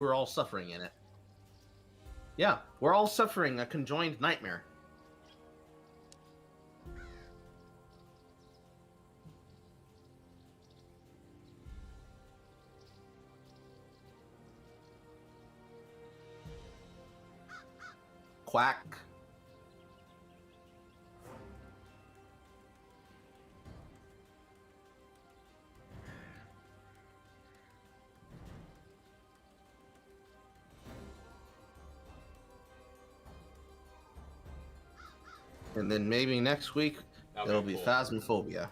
We're all suffering in it. Yeah, we're all suffering a conjoined nightmare. Quack. And then maybe next week it'll be Phasmophobia.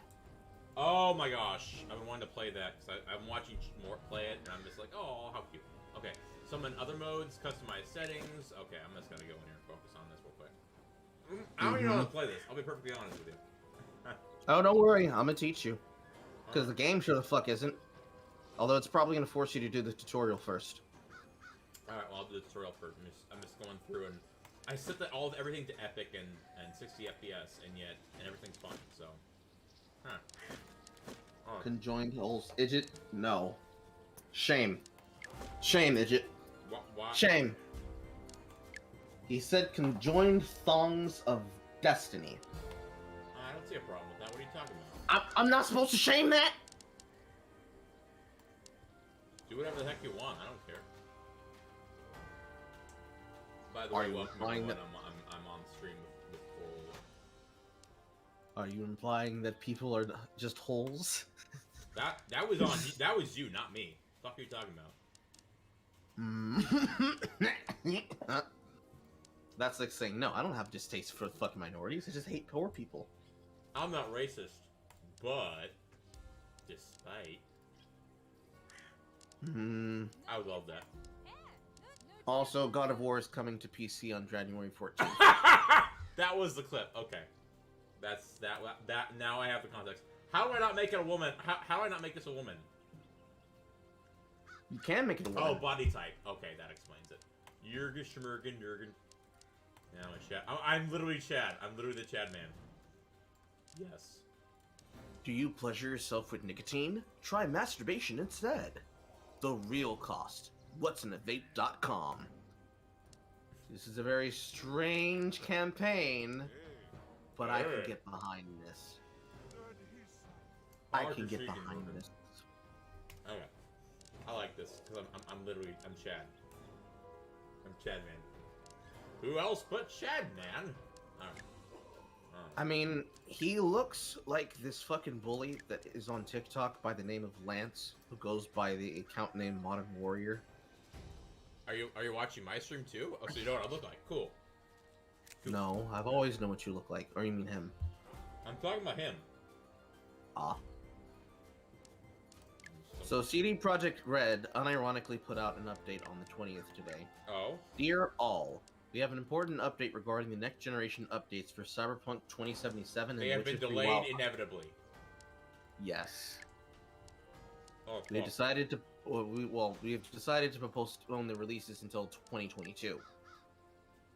Oh my gosh, I've been wanting to play that because I'm watching more play it, and I'm just like, oh, how cute. Okay, summon other modes, customize settings. Okay, I'm just gonna go in here and focus on this real quick. I don't even know how to play this. I'll be perfectly honest with you. Oh, don't worry, I'm gonna teach you. Because the game sure the fuck isn't. Although it's probably gonna force you to do the tutorial first. Alright, well, I'll do the tutorial first. I'm just going through, and I set everything to epic and 60 FPS, and everything's fine. So, huh? Oh. Conjoined holes, Idjit? No. Shame. Shame, Idjit. Why? Shame. He said conjoined thongs of destiny. I don't see a problem with that. What are you talking about? I'm not supposed to shame that? Do whatever the heck you want. I don't care. By the Are way, you welcome implying everyone. I'm on stream with CORL. Are you implying that people are just holes? That was on. That was you, not me. What the fuck are you talking about? That's like saying, no, I don't have distaste for fucking minorities. I just hate poor people. I'm not racist, but despite, I would love that. Also, God of War is coming to PC on January 14th. That was the clip. Okay, that's that. Now I have the context. How do I not make it a woman? How do I not make this a woman? You can make it a woman. Oh, body type. Okay, that explains it. Jurgen Schmergen, Jurgen. Now I'm Chad. I'm literally Chad. I'm literally the Chad man. Yes. Do you pleasure yourself with nicotine? Try masturbation instead. The real cost. What'sinavape.com. This is a very strange campaign, but I can get behind this. I can get behind this. Okay. I like this because I'm Chad. I'm Chad man. Who else but Chad man? Alright. I mean, he looks like this fucking bully that is on TikTok by the name of Lance, who goes by the account name Modern Warrior. Are you watching my stream too? Oh, so you know what I look like? Cool. No, I've always known what you look like. Or you mean him? I'm talking about him. Ah. So CD Projekt Red unironically put out an update on the 20th today. Oh? Dear all, we have an important update regarding the next generation updates for Cyberpunk 2077 They and have been Witcher 3 delayed Wild. inevitably. Yes. Oh, We decided to we have decided to postpone the releases until 2022.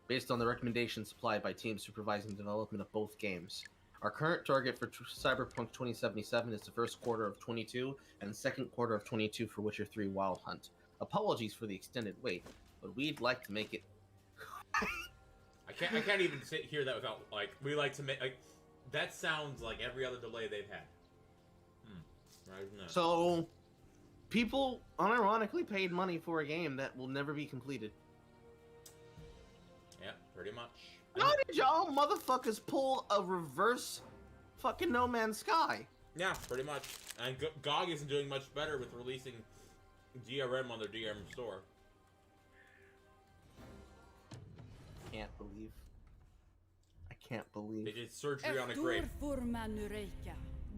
Based on the recommendations supplied by teams supervising the development of both games. Our current target for Cyberpunk 2077 is the first quarter of 22 and the second quarter of 22 for Witcher 3 Wild Hunt. Apologies for the extended wait, but we'd like to make it. I can't even hear that without we like to make that sounds like every other delay they've had. Right. So people unironically paid money for a game that will never be completed. Yeah, pretty much. How did y'all motherfuckers pull a reverse fucking No Man's Sky? Yeah, pretty much. And GOG isn't doing much better with releasing DRM on their DRM store. I can't believe. They did surgery on a grave.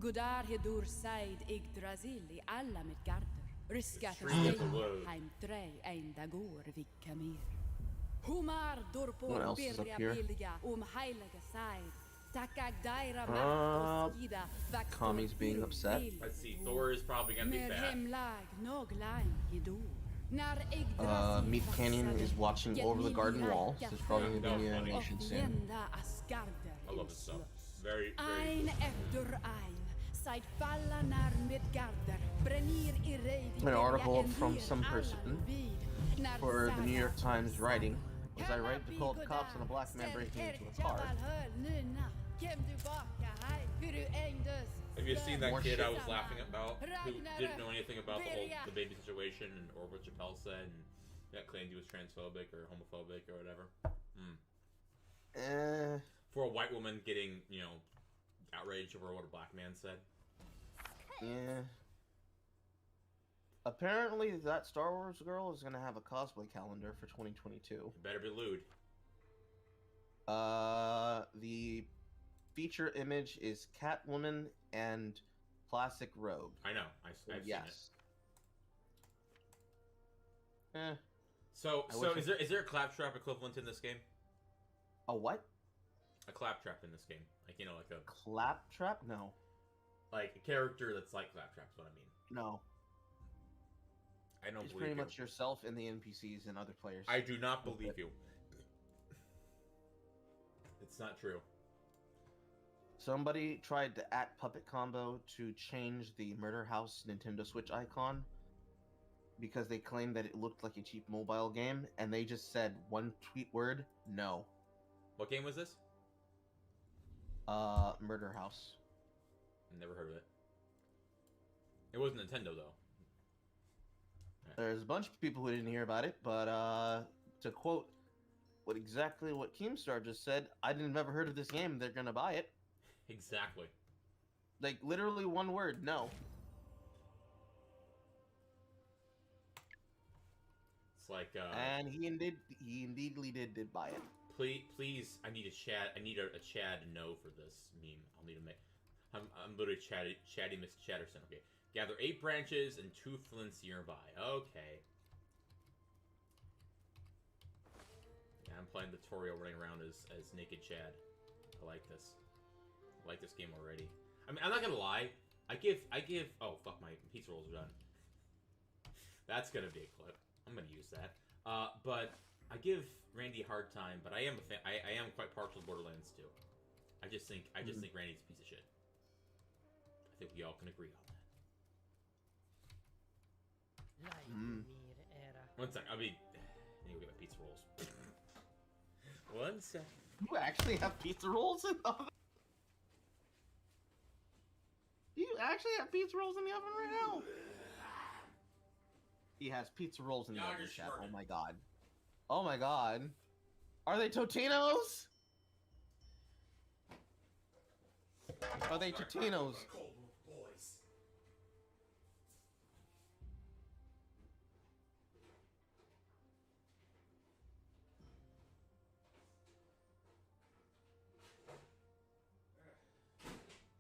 Godar hedur said Yggdrasil I alla Midgarder. Ryska Stream of the world. Heim trei enda går Vikamir. Humar dorpor What else is up here? billiga heilige side. Takag daira skida. Kami's being upset. Let's see, Thor is probably gonna be Mer fat. hemlag noglain hidur. Meat Canyon is watching Over the Garden Wall. So it's probably going to be an animation soon. I love this stuff. Very, Ein very efter ein. Side falla när Midgarder. Brenir I reid. An article from some person. for the New York Times writing. Was I right to call the cops on a black man breaking into a car? Have you seen that More kid shit. I was laughing about who didn't know anything about the baby situation or what Chappelle said and that claimed he was transphobic or homophobic or whatever? For a white woman getting, outraged over what a black man said? Yeah. Apparently, that Star Wars girl is gonna have a cosplay calendar for 2022. It better be lewd. The feature image is Catwoman and Plastic Rogue. I know. I've seen it. So is there a claptrap equivalent in this game? A what? A claptrap in this game, like like a claptrap? No. Like a character that's like claptrap's what I mean. No. I don't it's believe pretty you. much yourself and the NPCs and other players. I do not believe you. It's not true. Somebody tried to @Puppet Combo to change the Murder House Nintendo Switch icon because they claimed that it looked like a cheap mobile game, and they just said one tweet word, no. What game was this? Murder House. Never heard of it. It wasn't Nintendo, though. There's a bunch of people who didn't hear about it, but to quote what Keemstar just said, I didn't ever heard of this game, they're gonna buy it. Exactly. Like, literally one word, no. It's like, and he indeedly did buy it. Please, I need a Chad no for this meme. I'll need to make. I'm literally chatty Miss Chatterson. Okay, gather 8 branches and 2 flints nearby. Okay. Yeah, I'm playing the tutorial running around as naked Chad. I like this. I like this game already. I mean, I'm not gonna lie. I give. Oh fuck, my pizza rolls are done. That's gonna be a clip. I'm gonna use that. But I give Randy a hard time. But I am a fan. I am quite partial to Borderlands 2. I just think Randy's a piece of shit. I think we all can agree on that. One sec. I need to get my pizza rolls. One sec. You actually have pizza rolls in the oven? You actually have pizza rolls in the oven right now? He has pizza rolls in the oven, chat. Oh my god. Oh my god. Are they Totinos? Are they Totinos?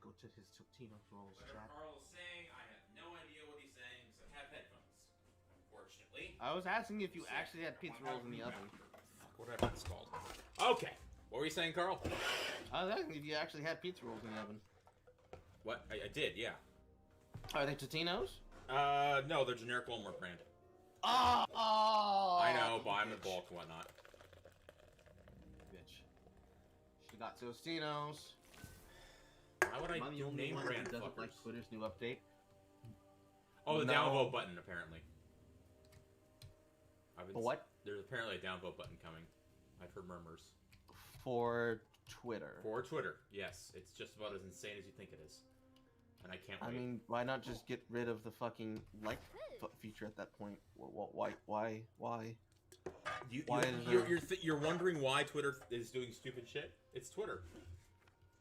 Go to his Totinos rolls, chat. Carl is saying, I have no idea what he's saying because I have headphones. Unfortunately. I was asking if you actually had pizza rolls in the oven. Whatever it's called. Okay. What were you saying, Carl? I was asking if you actually had pizza rolls in the oven. What? I did, yeah. Are they Totinos? No, they're generic Walmart brand. Oh! I know, buy them in bulk and whatnot. Bitch. She got Tostinos. Why would I do name brand doesn't fuckers? like Twitter's new update. Oh, the No. downvote button, apparently. What? There's apparently a downvote button coming. I've heard murmurs. For Twitter. For Twitter, yes. It's just about as insane as you think it is. And I can't wait. I mean, why not just get rid of the fucking like feature at that point? Why? You're wondering why Twitter is doing stupid shit? It's Twitter.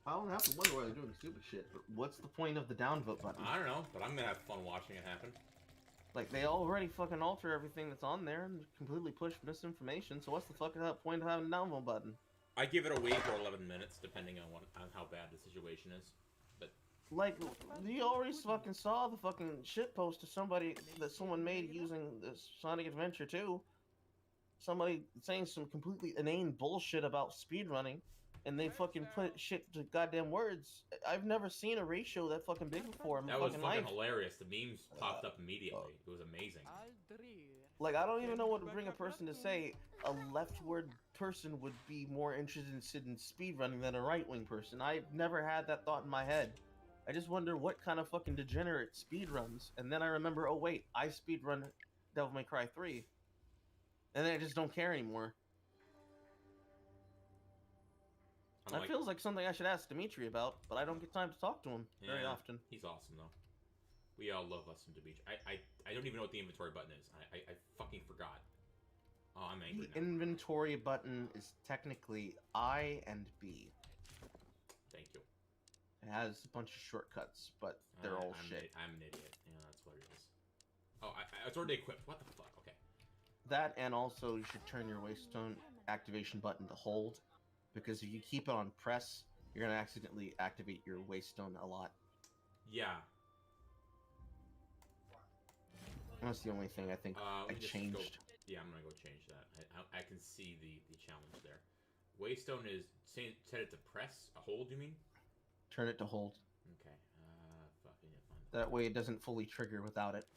I don't have to wonder why they're doing stupid shit, but what's the point of the downvote button? I don't know, but I'm gonna have fun watching it happen. Like, they already fucking alter everything that's on there and completely push misinformation, so what's the fucking point of having a downvote button? I give it a wait for 11 minutes, depending on how bad the situation is. But like, you already fucking saw the fucking shit post of somebody that someone made using this Sonic Adventure 2. Somebody saying some completely inane bullshit about speedrunning, and they fucking put shit to goddamn words. I've never seen a ratio that fucking big before in my that was fucking fucking life. hilarious. The memes popped up immediately. It was amazing. Like, I don't even know what to bring a person to say a leftward person would be more interested in speedrunning than a right-wing person. I've never had that thought in my head. I just wonder what kind of fucking degenerate speedruns. And then I remember, oh wait, I speedrun Devil May Cry 3. and then I just don't care anymore. That feels like something I should ask Dimitri about, but I don't get time to talk to him very often. He's awesome though. We all love us some Dimitri. I don't even know what the inventory button is. I fucking forgot. Oh, I'm angry The now. inventory button is technically I and B. Thank you. It has a bunch of shortcuts, but they're all shit. I'm an idiot. Yeah, that's what it is. Oh, it's already equipped. What the fuck? Okay. That, and also you should turn your Waystone activation button to hold, because if you keep it on press, you're gonna accidentally activate your Waystone a lot. Yeah. That's the only thing I think I changed. Yeah, I'm gonna go change that. I can see the challenge there. Waystone is set it to press. A hold, you mean? Turn it to hold. Okay. Fucking fine. That way it doesn't fully trigger without it.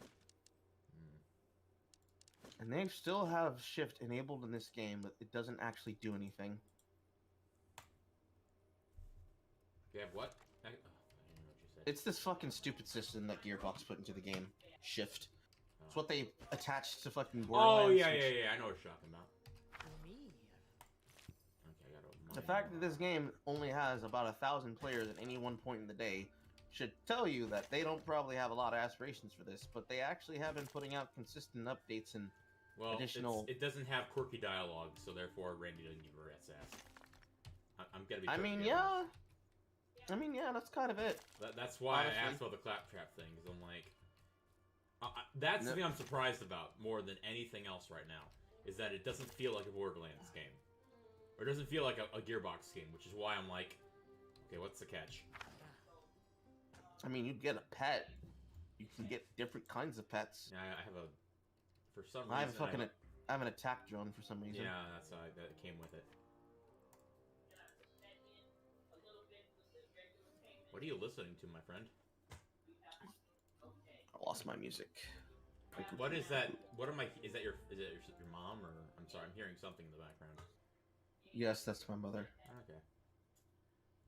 And they still have shift enabled in this game, but it doesn't actually do anything. They have what? I don't know what you said. It's this fucking stupid system that Gearbox put into the game. Shift. It's what they attached to fucking Borderlands. Oh, yeah. I know what you're talking about. Okay, I gotta open the fact that this game only has about 1,000 players at any one point in the day should tell you that they don't probably have a lot of aspirations for this, but they actually have been putting out consistent updates and additional... it doesn't have quirky dialogue, so therefore Randy doesn't give a rat's ass. I'm gonna be... I mean, yeah, that's kind of it. That's why honestly. I asked about the claptrap thing, because I'm like... that's the thing I'm surprised about more than anything else right now, is that it doesn't feel like a Borderlands game. Or it doesn't feel like a Gearbox game, which is why I'm like, okay, what's the catch? I mean, you get a pet. You can get different kinds of pets. Yeah, I have a... For some reason... I have an attack drone for some reason. Yeah, that's that came with it. What are you listening to, my friend? I lost my music. What is that? What am I? Is that your mom or? I'm sorry, I'm hearing something in the background. Yes, that's my mother. Okay.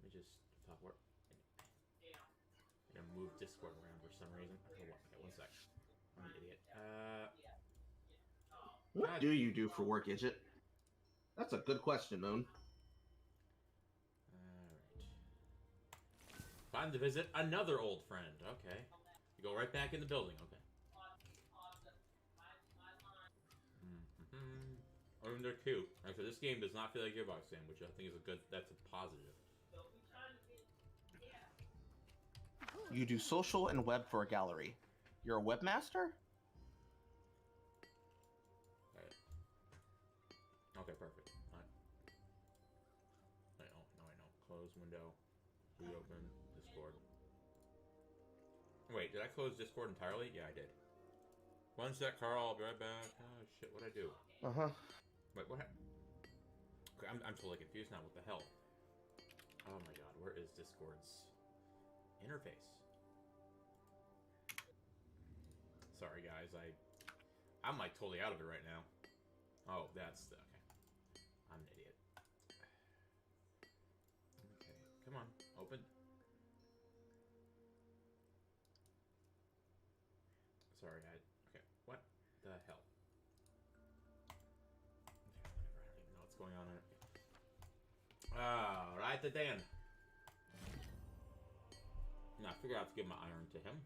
Let me just talk. I'm gonna move Discord around for some reason. Okay, one sec. I'm an idiot. What do you do for work, Idget? That's a good question, Moon. Alright. Time to visit another old friend. Okay. You go right back in the building. Okay. I mean, they're cute. Like, so this game does not feel like a Gearbox game, which I think is that's a positive. You do social and web for a gallery. You're a webmaster? Okay, perfect. Alright. I know. Close window. Reopen Discord. Wait, did I close Discord entirely? Yeah, I did. One sec, Carl. I'll be right back. Oh, shit, what'd I do? Uh-huh. Wait, what happened? Okay, I'm totally confused now. What the hell? Oh my god, where is Discord's interface? Sorry, guys. I'm like totally out of it right now. Oh, that's the... Okay. I'm an idiot. Okay, come on. Open. Sorry, okay, what the hell? Okay, whatever, I don't even know what's going on. Alright, then. Now, I figured out to give my iron to him.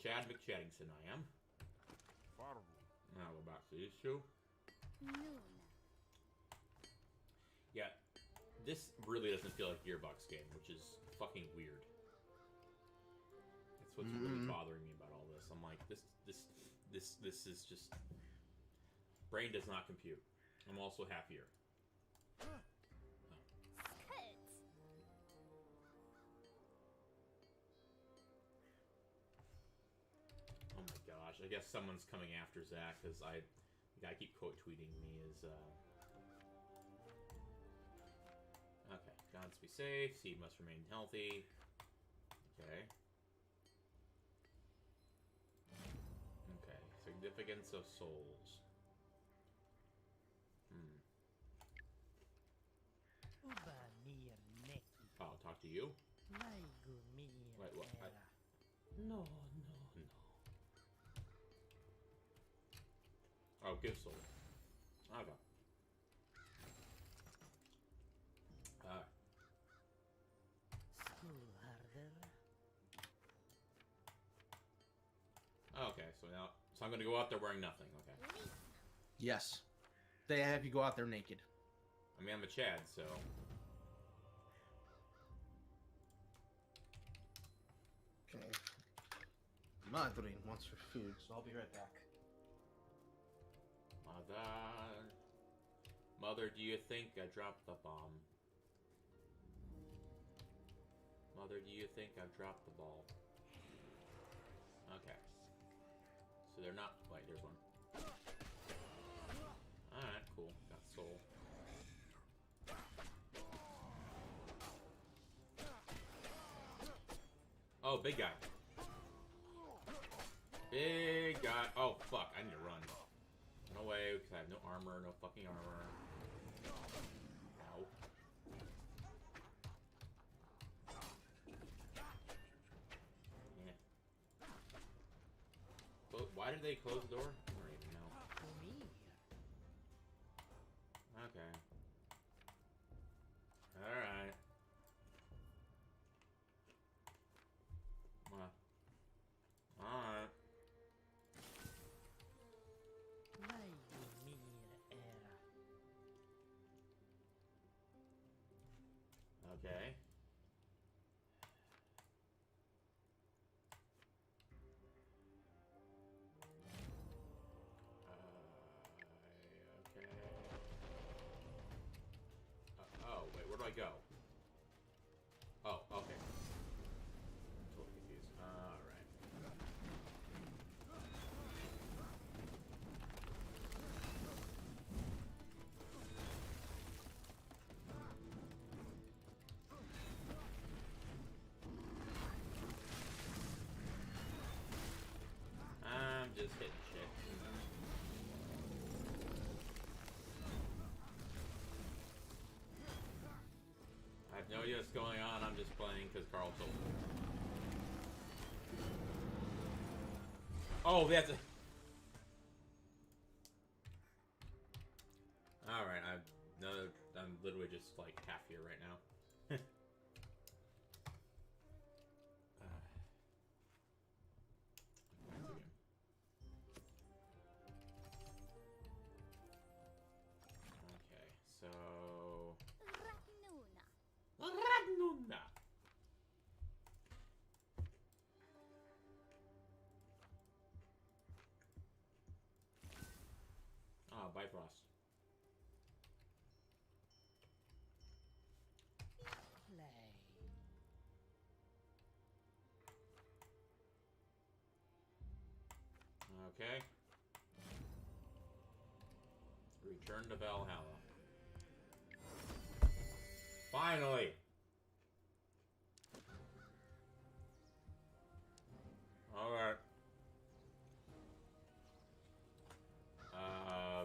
Chad McChattingson, I am. Now we're back to this show. Yeah, this really doesn't feel like a Gearbox game, which is fucking weird. That's what's really bothering me about all this. I'm like, this is just... Brain does not compute. I'm also happier. Oh my gosh, I guess someone's coming after Zach, because the guy keep quote tweeting me is, okay, gods be safe, seed must remain healthy. Okay. Okay, significance of souls. Oh, I'll talk to you? Wait, what? No. give soul. Okay. Okay, so I'm gonna go out there wearing nothing. Okay. Yes. They have you go out there naked. I mean, I'm a Chad, so. Okay. Madrin wants her food, so I'll be right back. Mother, do you think I dropped the bomb? Mother, do you think I dropped the ball? Okay. So they're not. Wait, there's one. Alright, cool. Got soul. Oh, big guy. Big guy. Oh, fuck. I need to run. No way, because I have no armor. No fucking armor. Ow. Yeah. Why did they close the door? I don't even know. Okay. Alright. Well. Alright. Okay. Okay. Oh, wait, where do I go? Oh, okay. Totally confused. Alright. I'm just hitting shit. I have no idea what's going on, I'm just playing because Carl told me. Oh, that's a... Alright, I'm literally just like half here right now. Okay, so... Ragnuna. Ah, Bifrost. Okay. Return to Valhalla. Finally! Alright.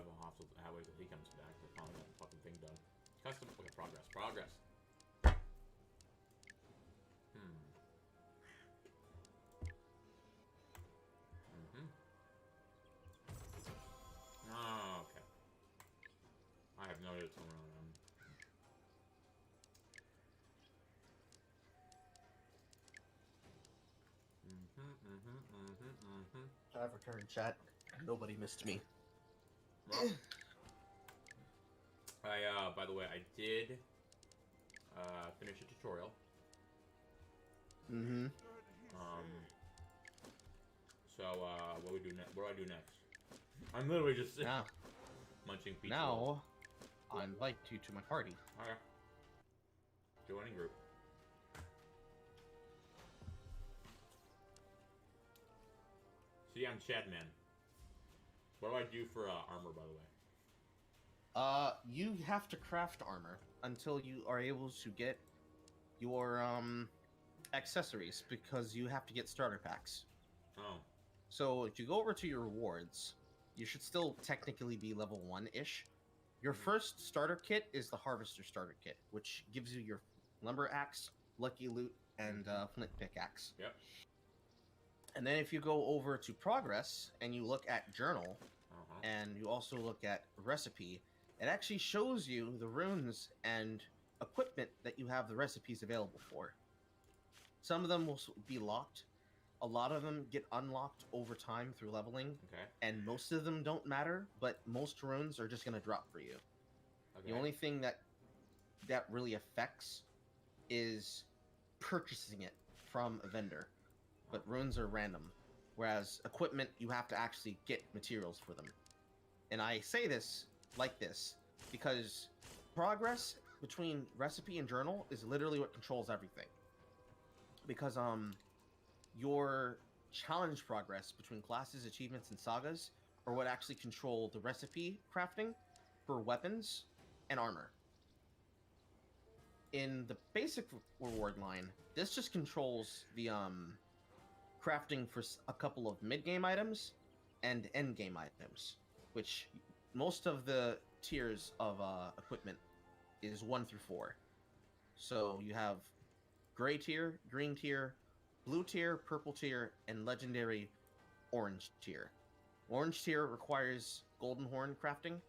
We'll have to wait till he comes back to finally get the fucking thing done. Custom. Okay, progress. Oh, okay. I have no idea what's going on. I've returned, chat. Nobody missed me. Well, by the way, I did finish a tutorial. So, what do I do next? I'm literally just munching pizza. Now, I invite you to my party. Okay. Joining group. See, I'm Chadman. What do I do for armor, by the way? You have to craft armor until you are able to get your accessories, because you have to get starter packs. Oh. So if you go over to your rewards, you should still technically be level 1-ish. Your first starter kit is the Harvester starter kit, which gives you your lumber axe, lucky loot, and flint pickaxe. Yep. And then if you go over to progress and you look at journal Uh-huh. and you also look at recipe, it actually shows you the runes and equipment that you have the recipes available for. Some of them will be locked. A lot of them get unlocked over time through leveling, Okay. and most of them don't matter, but most runes are just going to drop for you. Okay. The only thing that really affects is purchasing it from a vendor, but runes are random, whereas equipment, you have to actually get materials for them. And I say this like this because progress between recipe and journal is literally what controls everything. Because your challenge progress between classes, achievements, and sagas are what actually control the recipe crafting for weapons and armor. In the basic reward line, this just controls the crafting for a couple of mid-game items and end-game items, which most of the tiers of equipment is 1 through 4. So you have gray tier, green tier, blue tier, purple tier, and legendary orange tier. Orange tier requires golden horn crafting,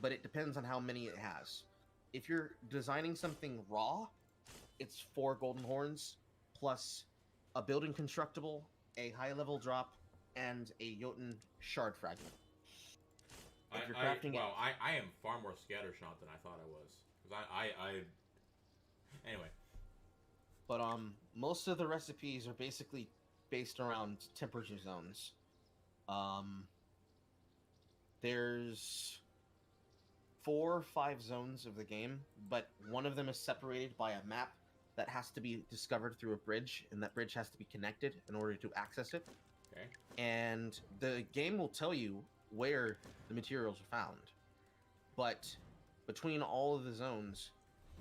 but it depends on how many it has. If you're designing something raw, it's 4 golden horns plus a building constructible, a high level drop, and a Jotun shard fragment. If you're crafting it, I am far more scattershot than I thought I was. Because anyway. But most of the recipes are basically based around temperature zones. There's 4 or 5 zones of the game, but one of them is separated by a map that has to be discovered through a bridge, and that bridge has to be connected in order to access it. Okay. And the game will tell you where the materials are found. But between all of the zones,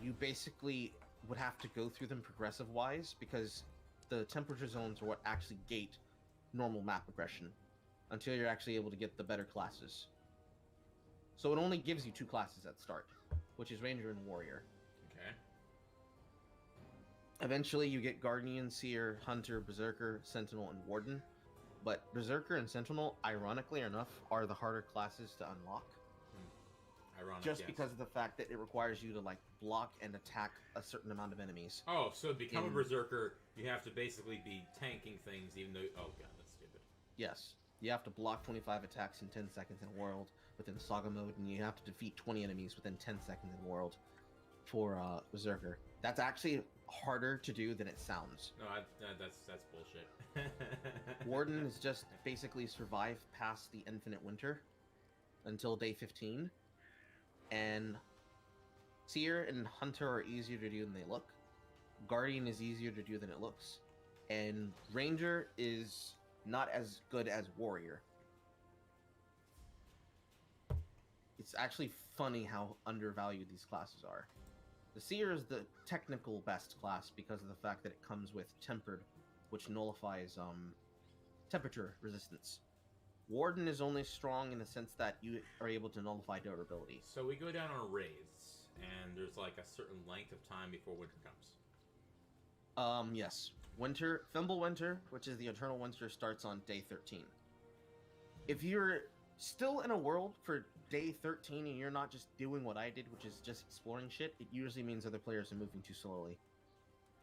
you basically would have to go through them progressive-wise, because the temperature zones are what actually gate normal map progression until you're actually able to get the better classes. So it only gives you 2 classes at start, which is Ranger and Warrior. Okay. Eventually you get Guardian, Seer, Hunter, Berserker, Sentinel, and Warden. But Berserker and Sentinel, ironically enough, are the harder classes to unlock. Ironic, just yes. because of the fact that it requires you to like block and attack a certain amount of enemies. Oh, so to become a Berserker, you have to basically be tanking things, even though... Oh god, that's stupid. Yes. You have to block 25 attacks in 10 seconds in World within Saga mode, and you have to defeat 20 enemies within 10 seconds in World for Berserker. That's actually harder to do than it sounds. No, that's bullshit. Warden is just basically survive past the Infinite Winter until day 15. And Seer and Hunter are easier to do than they look. Guardian is easier to do than it looks. And Ranger is not as good as Warrior. It's actually funny how undervalued these classes are. The Seer is the technical best class because of the fact that it comes with Tempered, which nullifies temperature resistance. Warden is only strong in the sense that you are able to nullify durability. So we go down on raids, and there's like a certain length of time before winter comes. Yes. Winter, Thimble Winter, which is the Eternal Winter, starts on day 13. If you're still in a world for day 13 and you're not just doing what I did, which is just exploring shit, it usually means other players are moving too slowly.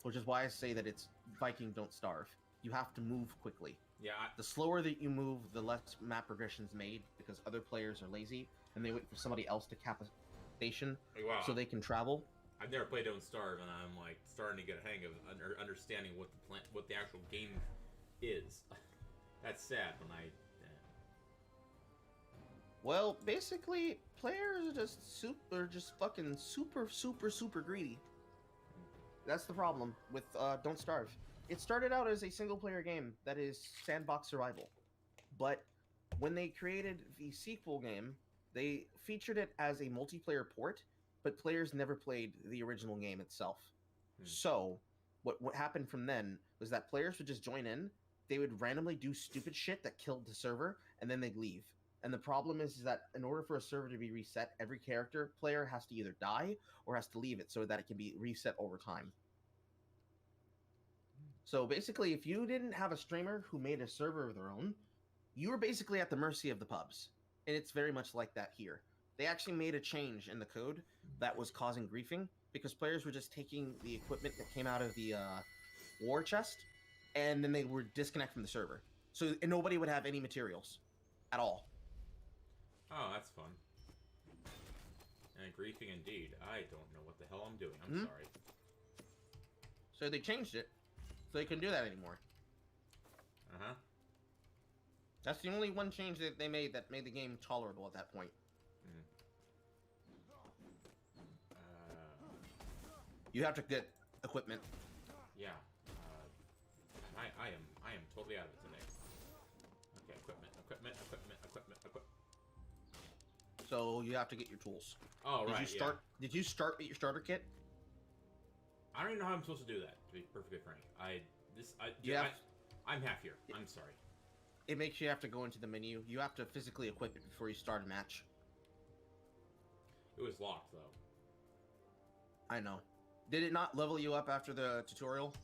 Which is why I say that it's Viking Don't Starve. You have to move quickly. Yeah. The slower that you move, the less map progression's made, because other players are lazy and they wait for somebody else to cap a station so they can travel. I've never played Don't Starve, and I'm like starting to get a hang of understanding what the actual game is. That's sad when I. Well, basically, players are just fucking super greedy. That's the problem with Don't Starve. It started out as a single-player game that is sandbox survival, but when they created the sequel game, they featured it as a multiplayer port, but players never played the original game itself. So, what happened from then was that players would just join in, they would randomly do stupid shit that killed the server, and then they'd leave. And the problem is that in order for a server to be reset, every player has to either die or has to leave it so that it can be reset over time. So basically, if you didn't have a streamer who made a server of their own, you were basically at the mercy of the pubs. And it's very much like that here. They actually made a change in the code that was causing griefing because players were just taking the equipment that came out of the war chest and then they were disconnect from the server. So and nobody would have any materials at all. Oh, that's fun. And griefing indeed. I don't know what the hell I'm doing. I'm sorry. So they changed it so they couldn't do that anymore. Uh-huh. That's the only one change that they made that made the game tolerable at that point. You have to get equipment. Yeah. I am totally out of it today. Okay, equipment. So you have to get your tools. Oh, right. Did you start with your starter kit? I don't even know how I'm supposed to do that. To be perfectly frank, I'm half here. I'm sorry. It makes you have to go into the menu. You have to physically equip it before you start a match. It was locked though. I know. Did it not level you up after the tutorial?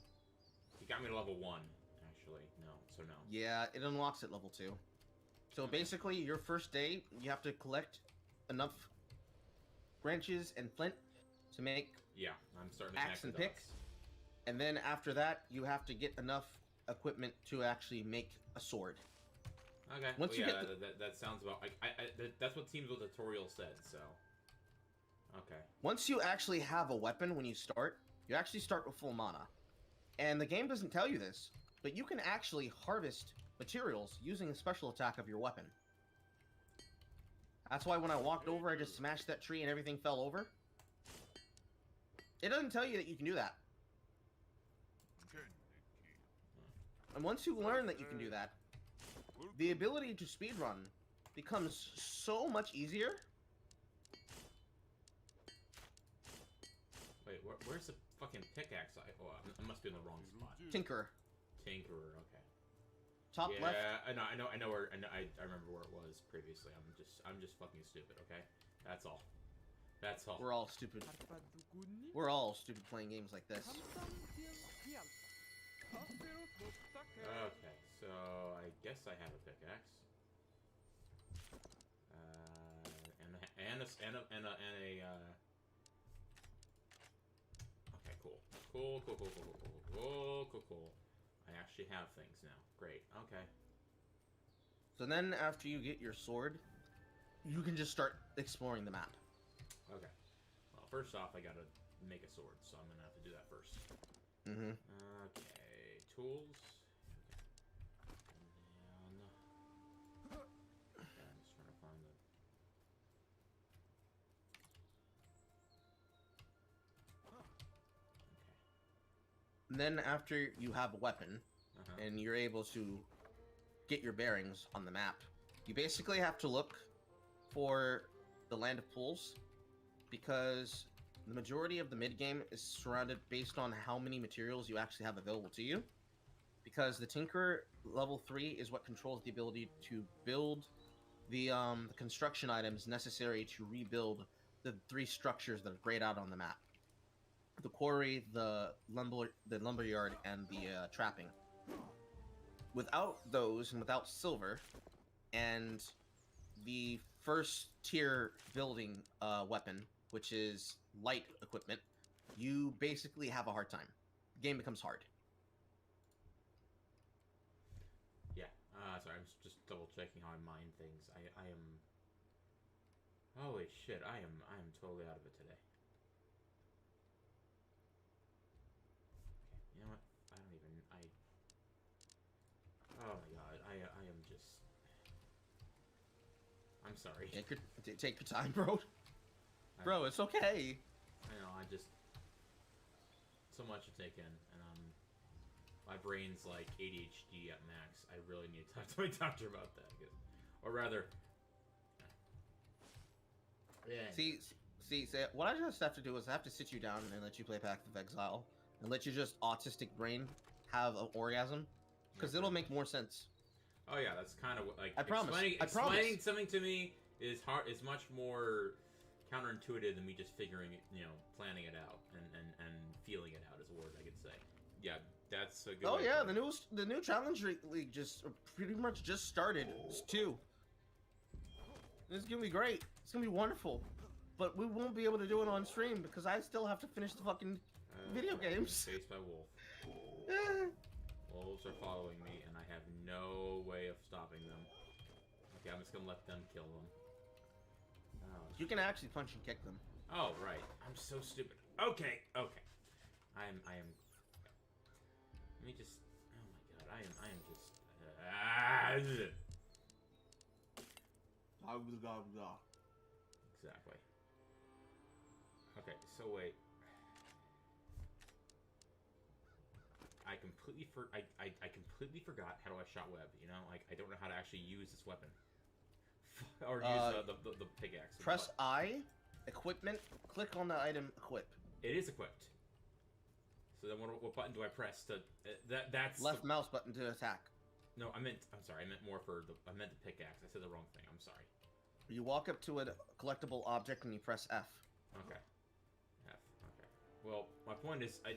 He got me to level 1, actually. No, so no. Yeah, it unlocks at level 2. So basically, your first day, you have to collect enough branches and flint to make Yeah, I'm starting to axe and pick. And then after that, you have to get enough equipment to actually make a sword. Okay. Once you get that sounds about. That's what Team's tutorial said. So. Okay. Once you actually have a weapon when you start, you actually start with full mana. And the game doesn't tell you this, but you can actually harvest materials using a special attack of your weapon. That's why when I walked over, I just smashed that tree and everything fell over. It doesn't tell you that you can do that. And once you learn that you can do that, the ability to speedrun becomes so much easier. Wait, where's the fucking pickaxe? Oh, I must be in the wrong spot. Tinker. Tinkerer, okay. Top left. Yeah, I know where. I remember where it was previously. I'm just fucking stupid. Okay, that's all. That's all. We're all stupid. We're all stupid playing games like this. Okay, so I guess I have a pickaxe. And a okay, cool. I actually have things now. Great. Okay. So then after you get your sword, you can just start exploring the map. Okay. Well, first off, I gotta make a sword, so I'm gonna have to do that first. Mm-hmm. Okay. Tools. And then... Okay, I'm just trying to find the... And then after you have a weapon, and you're able to get your bearings on the map, you basically have to look for the Land of Pools, because the majority of the mid-game is surrounded based on how many materials you actually have available to you. Because the Tinker level 3 is what controls the ability to build the construction items necessary to rebuild the 3 structures that are grayed out on the map. The quarry, the lumberyard, and the trapping. Without those, and without silver, and the first tier building weapon, which is light equipment, you basically have a hard time. The game becomes hard. Yeah. Sorry, I'm just double checking how I mine things. I am. Holy shit! I am totally out of it today. Okay, you know what? I don't even. Oh my god! I am just. I'm sorry. Take your time, bro. Bro, it's okay. I know. I just. So much to take in, and my brain's like ADHD at max. I really need to talk to my doctor about that, or rather. Yeah. See, what I just have to do is I have to sit you down and let you play Path of Exile, and let you just autistic brain have an orgasm, because it'll make more sense. Oh yeah, that's kind of what, like, I promise. Explaining something to me is much more counterintuitive than me just figuring it, planning it out and feeling it out is a word I could say. Yeah, That's a good. Oh way yeah, to put it. the new Challenge League just pretty much just started. It's 2. It's gonna be great. It's gonna be wonderful. But we won't be able to do it on stream because I still have to finish the fucking video games. Faced by wolf. Eh. Wolves are following me, and I have no way of stopping them. Okay, I'm just gonna let them kill them. Oh, You can actually punch and kick them. oh right. I'm so stupid. Okay, okay. I am. Let me just. Oh my god. I am just. Exactly. Okay, so wait. I completely forgot how I shot web. You know, like I don't know how to actually use this weapon, or use the pickaxe. Press I, equipment, click on the item, equip. It is equipped. So then, what button do I press to? That's Left mouse button to attack. No, I'm sorry. I meant more for the. I meant the pickaxe. I said the wrong thing. I'm sorry. You walk up to a collectible object and you press F. Okay. F. Okay. Well, my point is, I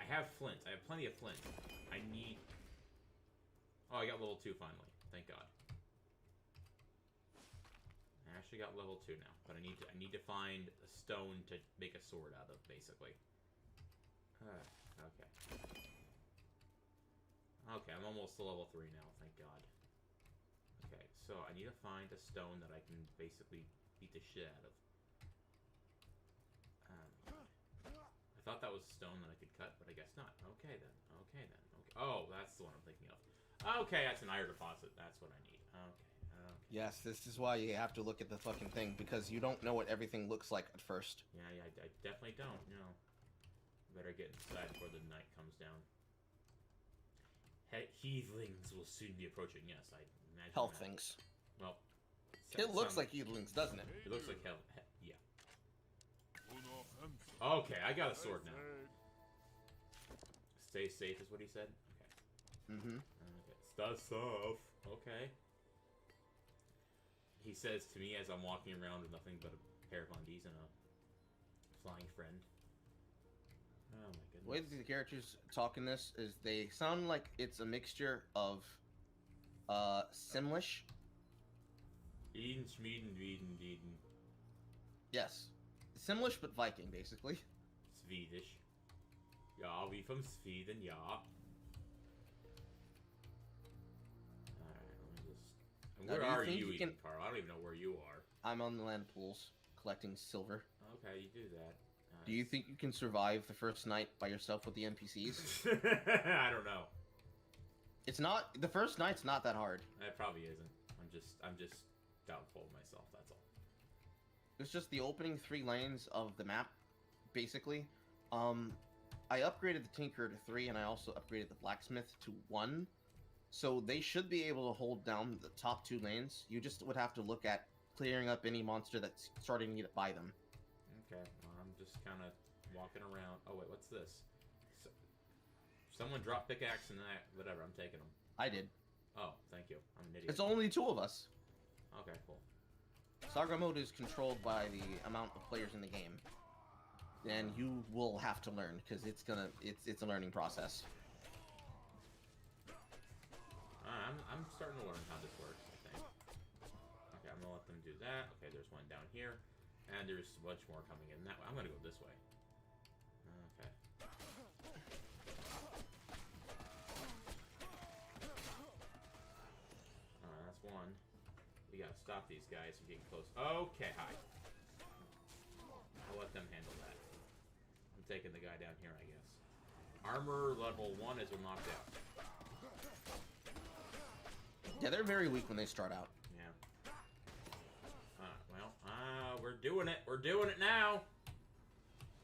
have flint. I have plenty of flint. I need. Oh, I got level 2 finally. Thank God. I actually got level 2 now, but I need to find a stone to make a sword out of, basically. Okay. Okay, I'm almost to level 3 now. Thank God. Okay, so I need to find a stone that I can basically beat the shit out of. I thought that was a stone that I could cut, but I guess not. Okay then. Okay then. Okay. Oh, that's the one I'm thinking of. Okay, that's an iron deposit. That's what I need. Okay. Okay. Yes, this is why you have to look at the fucking thing, because you don't know what everything looks like at first. Yeah, I definitely don't. No. Better get inside before the night comes down. Heathlings will soon be approaching. Yes, I imagine. Hellthings. Well, It looks like heathlings, doesn't it? It looks like hell. Yeah. Okay, I got a sword now. Stay safe is what he said. Okay. Mm-hmm. Okay. Stay safe. Okay. He says to me as I'm walking around with nothing but a pair of undies and a flying friend. Oh my goodness. The way that the characters talk in this is they sound like it's a mixture of Simlish. Eden, Schmieden, Eden, Eden. Yes. Simlish but Viking, basically. Swedish. Ja, we from Sweden, ja. Alright, let me just... Now, Where do you are think you you even, can- Carl? I don't even know where you are. I'm on the land pools, collecting silver. Okay, you do that. Do you think you can survive the first night by yourself with the NPCs? I don't know. It's not... The first night's not that hard. It probably isn't. I'm just doubtful of myself, that's all. It's just the opening 3 lanes of the map, basically. I upgraded the Tinker to 3, and I also upgraded the Blacksmith to 1. So they should be able to hold down the top 2 lanes. You just would have to look at clearing up any monster that's starting to get by them. Okay, well, I'm just kind of walking around. Oh, wait, what's this? Someone dropped pickaxe and that, whatever, I'm taking them. I did. Oh, thank you. I'm an idiot. It's only 2 of us. Okay, cool. Saga mode is controlled by the amount of players in the game. And you will have to learn, because it's a learning process. I'm starting to learn how this works, I think. Okay, I'm gonna let them do that. Okay, there's one down here. And there's a bunch more coming in that way. I'm gonna go this way. Okay. That's one. We gotta stop these guys from getting close. Okay, hi. I'll let them handle that. I'm taking the guy down here, I guess. Armor level 1 is knocked out. Yeah, they're very weak when they start out. Yeah. We're doing it. We're doing it now.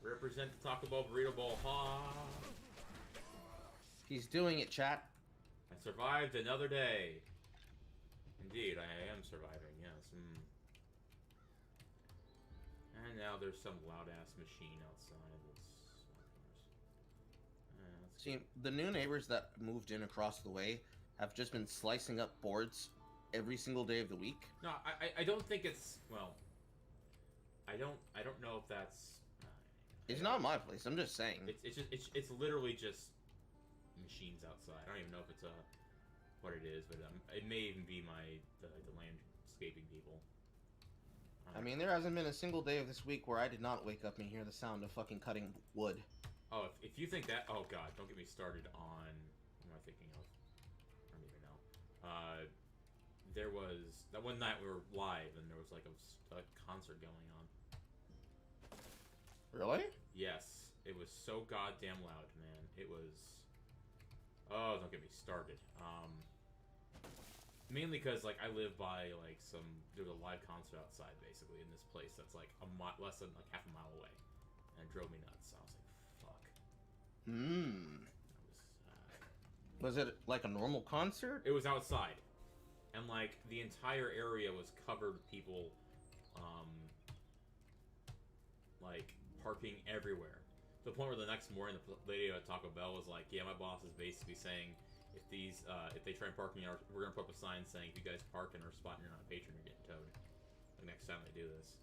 Represent the Taco Bell Burrito Bowl. Ha. He's doing it, chat. I survived another day. Indeed, I am surviving, yes. And now there's some loud-ass machine outside. See, the new neighbors that moved in across the way have just been slicing up boards every single day of the week. No, I don't think it's, well, I don't know if that's... It's not my place, I'm just saying. It's literally just machines outside. I don't even know if it's what it is, but it may even be the landscaping people. I mean, there hasn't been a single day of this week where I did not wake up and hear the sound of fucking cutting wood. Oh, if you think that... Oh, God. Don't get me started on... What am I thinking of? I don't even know. There was... That one night we were live, and there was, like, a concert going on. Really? Yes. It was so goddamn loud, man. It was... Oh, don't get me started. Mainly because, like, I live by, like, there's a live concert outside, basically, in this place that's, like, less than, like, half a mile away. And it drove me nuts. I was like, fuck. Was it, like, a normal concert? It was outside. And, like, the entire area was covered with people, like, parking everywhere. To the point where the next morning, the lady at Taco Bell was like, yeah, my boss is basically saying... If they try parking, we're gonna put up a sign saying if you guys park in our spot and you're not a patron, you're getting towed. The next time they do this,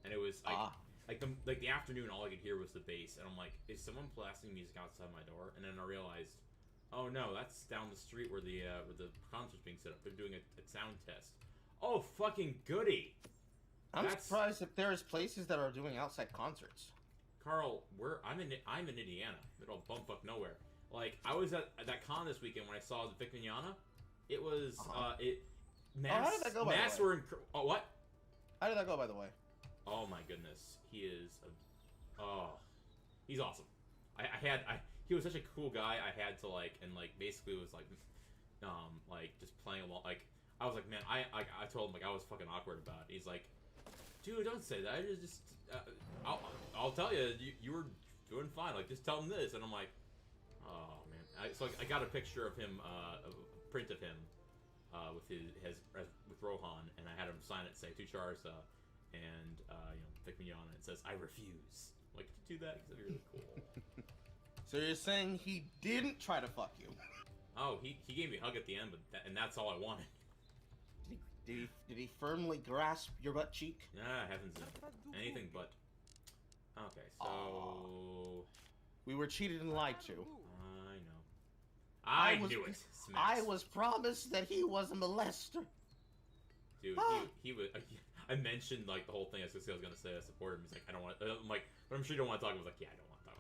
and it was like the afternoon, all I could hear was the bass, and I'm like, is someone blasting music outside my door? And then I realized, oh no, that's down the street where the concert's being set up. They're doing a sound test. Oh fucking goody! I'm surprised that there's places that are doing outside concerts. Carl, I'm in Indiana, middle of bumfuck nowhere. Like, I was at that con this weekend when I saw the Vic Mignogna. It was, how did that go, by the way? What? How did that go, by the way? Oh my goodness. He is, he's awesome. He was such a cool guy, I had to, like, and, like, basically it was, like, just playing along, like, I was like, man, I told him, like, I was fucking awkward about it. He's like, dude, don't say that, I just, I'll tell you, you were doing fine, like, just tell him this, and I'm like, oh man! So I got a picture of him, a print of him, with Rohan, and I had him sign it, say to Charza, and Vic Mignogna. It says, "I refuse." Like, to do that because that'd be really cool. So you're saying he didn't try to fuck you? Oh, he gave me a hug at the end, and that's all I wanted. Did he firmly grasp your butt cheek? Nah, heavens no. Anything but. Okay, so we were cheated and lied to. I know. I knew it. Smacks. I was promised that he was a molester. Dude, he was. I mentioned like the whole thing. I was gonna say I supported him. He's like, I don't want. I'm like, but I'm sure you don't want to talk. I was like, yeah, I don't want to talk.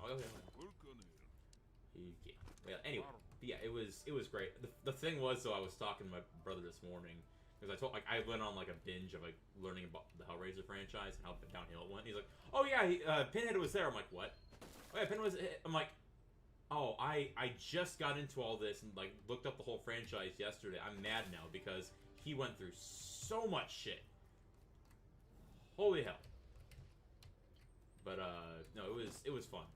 Yeah. Well, anyway, but yeah, it was great. The thing was, though, I was talking to my brother this morning because I went on like a binge of like learning about the Hellraiser franchise and how downhill it went. He's like, oh yeah, Pinhead was there. I'm like, what? Oh yeah, Pinhead was. I'm like, oh, I just got into all this and like looked up the whole franchise yesterday. I'm mad now because he went through so much shit. Holy hell. But no, it was fun.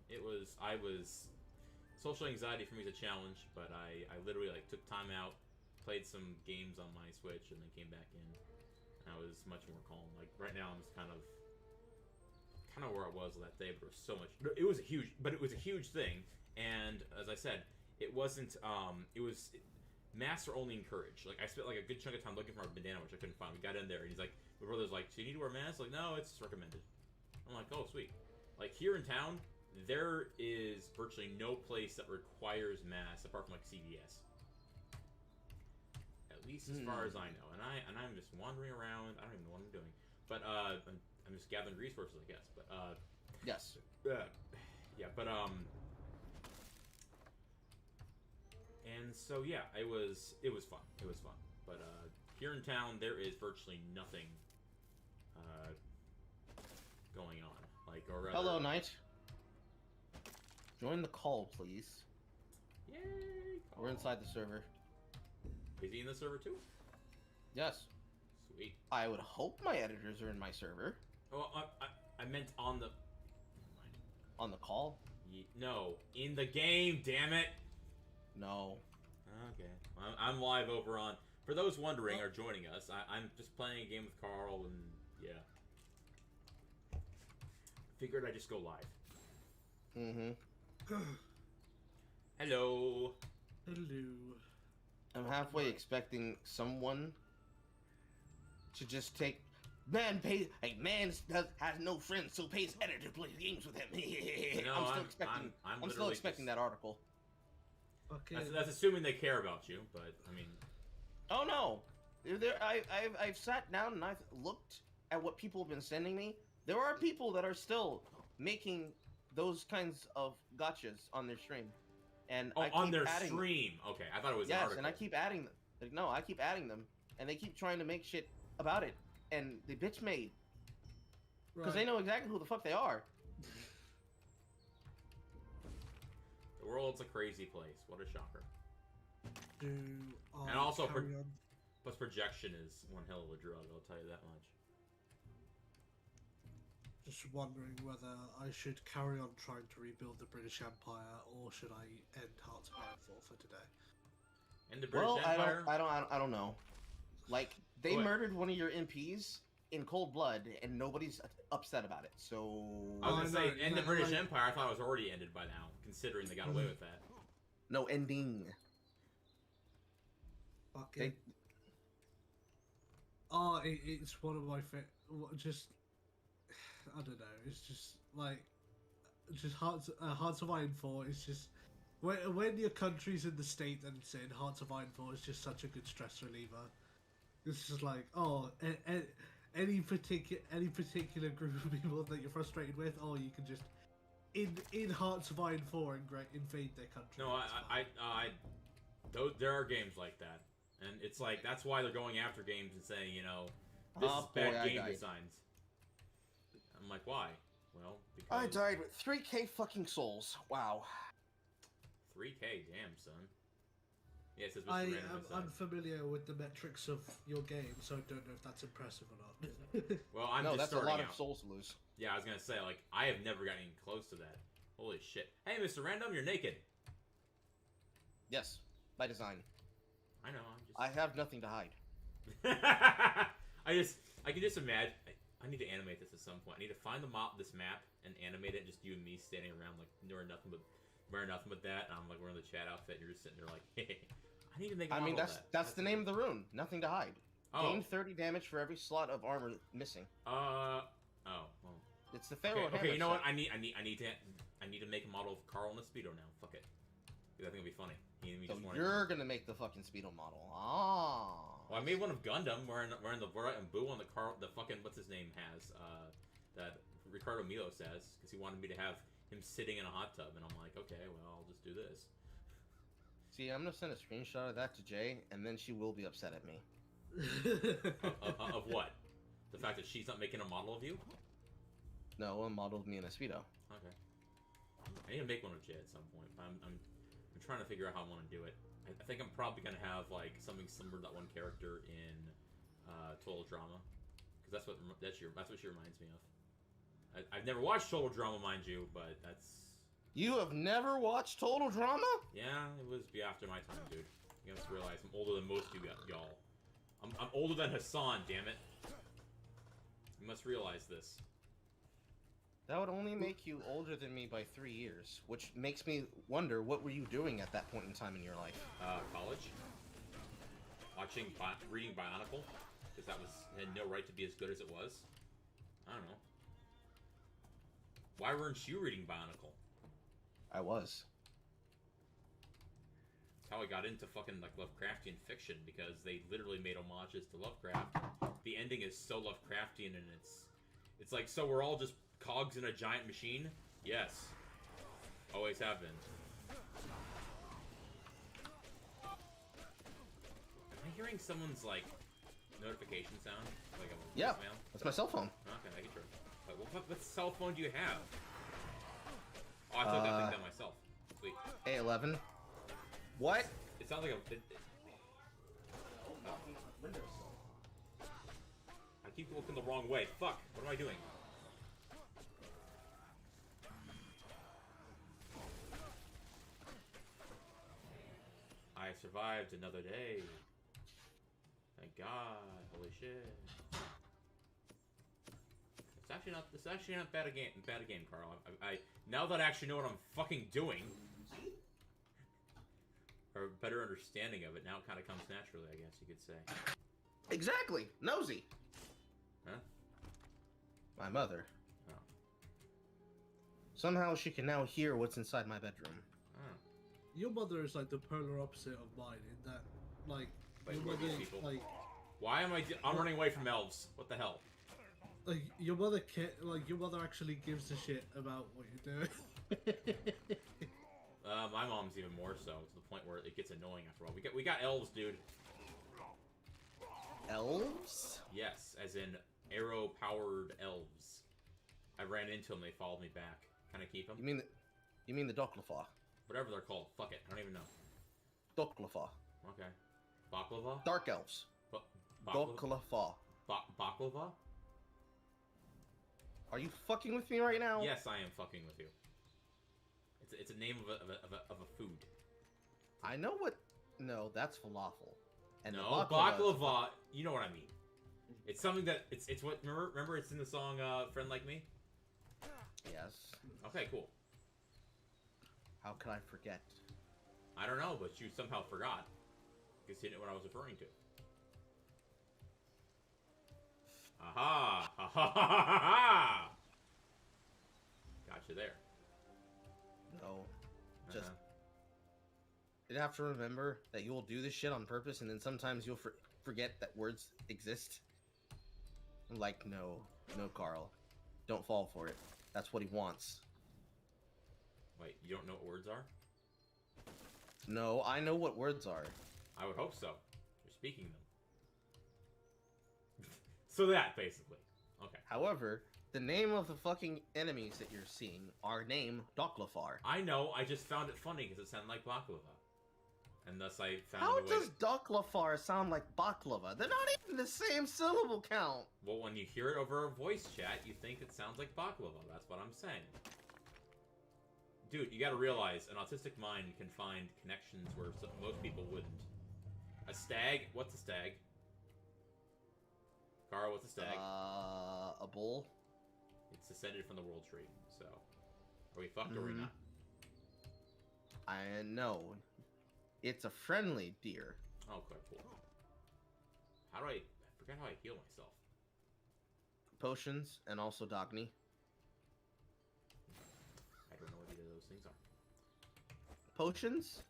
Social anxiety for me is a challenge, but I literally like took time out, played some games on my Switch, and then came back in. And I was much more calm. Like right now, I'm just kind of where I was that day, but it was so much. It was a huge thing. And as I said, it wasn't. It was masks are only encouraged. Like I spent like a good chunk of time looking for a bandana, which I couldn't find. We got in there, and he's like, my brother's like, so you need to wear masks? Like, no, it's recommended. I'm like, oh sweet. Like here in town, there is virtually no place that requires masks apart from like CVS. At least as far as I know. And I'm just wandering around. I don't even know what I'm doing. But I'm just gathering resources, I guess. But yes. Yeah, but and so yeah, it was fun. It was fun. But here in town there is virtually nothing going on. Like or rather, hello, Knight. Join the call, please. Yay! Call. We're inside the server. Is he in the server too? Yes. Sweet. I would hope my editors are in my server. Oh, I meant on the... On the call? No, in the game, damn it! No. Okay. I'm live over on... For those wondering or joining us, I'm just playing a game with Carl and... Yeah. Figured I'd just go live. Mm-hmm. Hello. Hello. I'm halfway expecting someone to just take... Man has no friends, so pays editor to play games with him. No, I'm still expecting that article. Okay. That's assuming they care about you, but I mean, Oh no, I've sat down and I've looked at what people have been sending me. There are people that are still making those kinds of gotchas on their stream, and I keep on their adding them. stream. Okay, I thought it was an Yes, article. and I keep adding them. Like, no, I keep adding them, and they keep trying to make shit about it, and they bitch made because they know exactly who the fuck they are. The world's a crazy place. What a shocker. And also plus projection is one hell of a drug, I'll tell you that much. Just wondering whether I should carry on trying to rebuild the British Empire, or should I end Hearts of Iron 4 for today? And the British Empire? I don't know. Like, they murdered one of your MPs in cold blood, and nobody's upset about it. So I was gonna say, end the British Empire. I thought it was already ended by now, considering they got away with that. No ending. Okay. It's one of my just I don't know. It's just like Hearts of Iron 4. It's just when your country's in the state that it's in, Hearts of Iron 4 is just such a good stress reliever. It's just like any particular group of people that you're frustrated with, you can just in Hearts of Iron 4 invade their country. No, there are games like that. And it's like, that's why they're going after games and saying, this is bad game designs. I'm like, why? Well, because... I died with 3k fucking souls. Wow. 3k, damn, son. Yeah, it says Mr. I Random am inside. unfamiliar with the metrics of your game, so I don't know if that's impressive or not. Well, I'm no, just that's a starting lot out. of souls to lose. Yeah, I was gonna say, like, I have never gotten close to that. Holy shit. Hey, Mr. Random, you're naked. Yes, by design. I know, I have nothing to hide. I can just imagine. I need to animate this at some point. I need to find this map and animate it. Just you and me standing around like wearing nothing but that. And I'm like wearing the chat outfit. And you're just sitting there like, hey, I need to make. That's the name of the rune. Nothing to hide. Oh. Gain 30 damage for every slot of armor missing. Oh. Well. It's the Pharaoh. Okay. You know what? I need to make a model of CORL and a Speedo now. Fuck it. I think it'll be funny. You're gonna make the fucking Speedo model. Ah. Well, I made one of Gundam wearing the Bora and Boo on the fucking what's his name has that Ricardo Milos has because he wanted me to have him sitting in a hot tub and I'm like, okay, well I'll just do this. See, I'm gonna send a screenshot of that to Jay and then she will be upset at me. of what? The fact that she's not making a model of you? No, a model of me in a Speedo. Okay. I need to make one of Jay at some point. But I'm trying to figure out how I want to do it. I think I'm probably gonna have like something similar to that one character in Total Drama, because that's what she reminds me of. I've never watched Total Drama, mind you, but that's. You have never watched Total Drama? Yeah, it was after my time, dude. You must realize I'm older than most of y'all. I'm older than Hassan, damn it. You must realize this. That would only make you older than me by 3 years, which makes me wonder, what were you doing at that point in time in your life? College. Reading Bionicle, because that had no right to be as good as it was. I don't know. Why weren't you reading Bionicle? I was. That's how I got into fucking like Lovecraftian fiction, because they literally made homages to Lovecraft. The ending is so Lovecraftian, and it's like, so we're all just cogs in a giant machine? Yes. Always have been. Am I hearing someone's, like, notification sound? Like a yeah, voicemail? that's my cell phone. Okay, I get your... What cell phone do you have? Oh, I took that thing down myself. Sweet. A11. What? It sounds like a... I keep looking the wrong way. Fuck. What am I doing? I survived another day. Thank God. Holy shit. It's actually not bad a game, Carl. I now that I actually know what I'm fucking doing, or a better understanding of it, now it kind of comes naturally, I guess you could say. Exactly. Nosy. Huh? My mother. Oh. Somehow she can now hear what's inside my bedroom. Oh. your mother is like the polar opposite of mine in that, like, Wait, your who are mother, these people? like, Why am I'm running away from elves. What the hell? like your mother your mother actually gives a shit about what you're doing. My mom's even more so, to the point where it gets annoying after a while. We got elves, dude. Elves? Yes, as in arrow-powered elves. I ran into them, they followed me back. Can I keep them? You mean the Doklafa? Whatever they're called. Fuck it, I don't even know. Doklafa. Okay. Baklava? Dark elves. Baklava? Doklafa. Baklava? Are you fucking with me right now? Yes, I am fucking with you. It's a name of a food. I know what. No, that's falafel. And the No, baklava. You know what I mean. It's something that it's what remember it's in the song "Friend Like Me." Yes. Okay, cool. How could I forget? I don't know, but you somehow forgot because you didn't know what I was referring to. Aha! Ha ha ha ha ha! Gotcha there. No. Just. You'd have to remember that you will do this shit on purpose, and then sometimes you'll forget that words exist. Like, no, Carl. Don't fall for it. That's what he wants. Wait, you don't know what words are? No, I know what words are. I would hope so. You're speaking them. So that, basically. Okay. However, the name of the fucking enemies that you're seeing are named Doklafar. I know, I just found it funny because it sounded like baklava. And thus I found How a way does Doklafar sound like baklava? They're not even the same syllable count. Well, when you hear it over a voice chat, you think it sounds like baklava. That's what I'm saying. Dude, you gotta realize, an autistic mind can find connections where most people wouldn't. A stag? What's a stag? Carl, what's a stag? A bull? It's descended from the world tree, so... Are we fucked or are we not? I know. It's a friendly deer. Oh, okay, cool. How do I forgot how I heal myself. Potions, and also Dagny. I don't know what either of those things are. Potions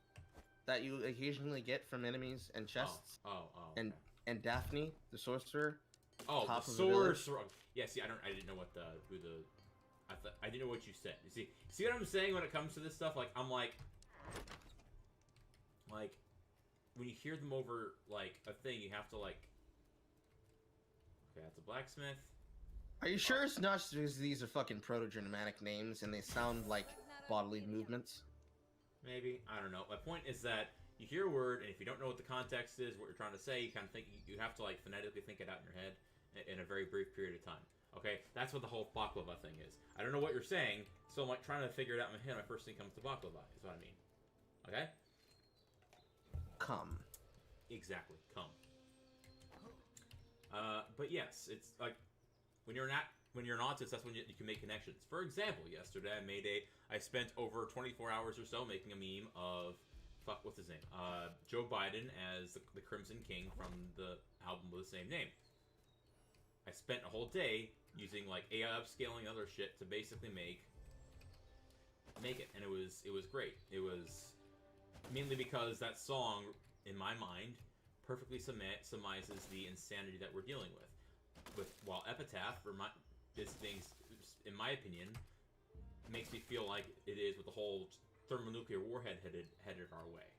that you occasionally get from enemies and chests. Oh, okay. And Daphne, the sorcerer. Oh, top the of the village. sorcerer. Yeah, see, I didn't know what I didn't know what you said. You see what I'm saying when it comes to this stuff? Like, I'm like, when you hear them over, like, a thing, you have to, like, okay, that's a blacksmith. Are you sure it's not just because these are fucking proto-Germanic names and they sound like bodily movements? Maybe. I don't know. My point is that you hear a word, and if you don't know what the context is, what you're trying to say, you kind of think, you have to, like, phonetically think it out in your head in a very brief period of time. Okay? That's what the whole baklava thing is. I don't know what you're saying, so I'm, like, trying to figure it out in my head. My first thing comes to baklava, is what I mean. Okay? Come. Exactly. Come. But yes, it's like when you're an autist, that's when you can make connections. For example, yesterday I spent over 24 hours or so making a meme of what's his name? Joe Biden as the Crimson King from the album with the same name. I spent a whole day using like AI upscaling and other shit to basically make it, and it was great. It was mainly because that song, in my mind, perfectly summarizes the insanity that we're dealing with. While Epitaph, in my opinion, makes me feel like it is with the whole thermonuclear warhead headed our way.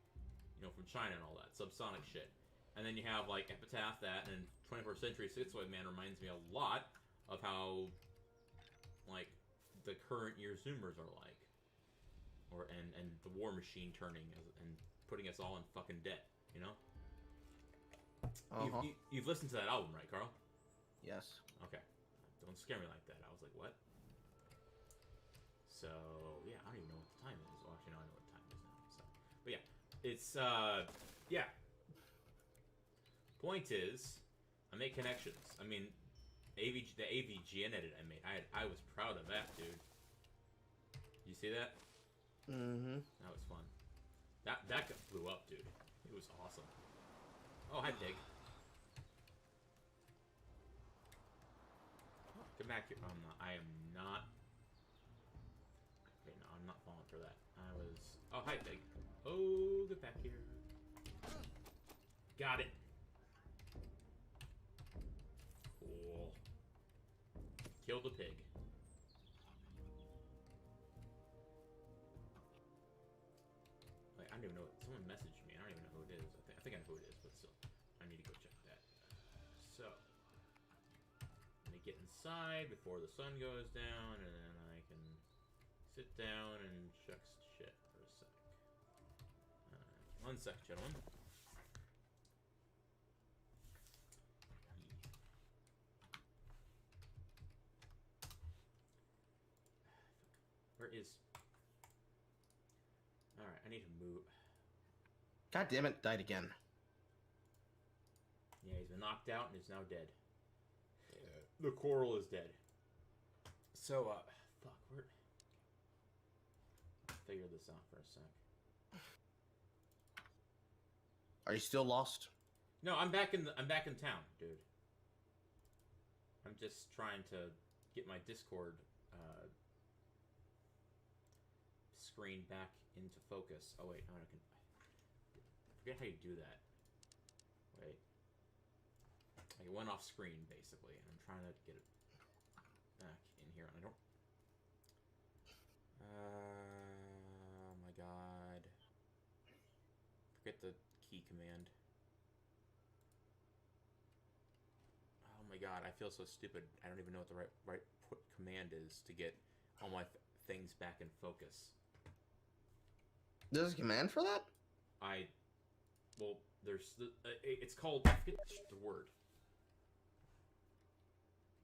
You know, from China and all that, subsonic shit. And then you have, like, Epitaph that, and 21st Century Schizoid Man reminds me a lot of how, like, the current year Zoomers are like. And the war machine turning and putting us all in fucking debt, you know? Uh-huh. You've listened to that album, right, Carl? Yes. Okay. Don't scare me like that. I was like, what? So, yeah, I don't even know what the time is. Well, actually, no, I know what the time is now. So, but yeah, it's, yeah. Point is, I make connections. I mean, the AVGN edit I made, I was proud of that, dude. You see that? Mm-hmm. That was fun. That blew up, dude. It was awesome. Oh, hi, Pig. Get back here. I am not. Okay, no, I'm not falling for that. I was... Oh, hi, pig. Oh, get back here. Got it. Cool. Kill the pig. Wait, I don't even know what... Someone messaged me. I don't even know who it is. I think I know who it is, but still. I need to go check that. So... Let me get inside before the sun goes down, and then I can sit down and check shit for a sec. 1 sec, gentlemen. Where is... Alright, I need to move. God damn it, died again. Yeah, he's been knocked out and is now dead. The CORL is dead. So, fuck, where... Figure this out for a sec. Are you still lost? No, I'm back in town, dude. I'm just trying to get my Discord screen back into focus. Oh wait, no, I can. I forget how you do that. Wait. I went off screen basically, and I'm trying to get it back in here, and I don't. Oh my god. Forget the key command. Oh my god, I feel so stupid. I don't even know what the right command is to get all my things back in focus. There's a command for that? Well, there's it's called, I forget the word.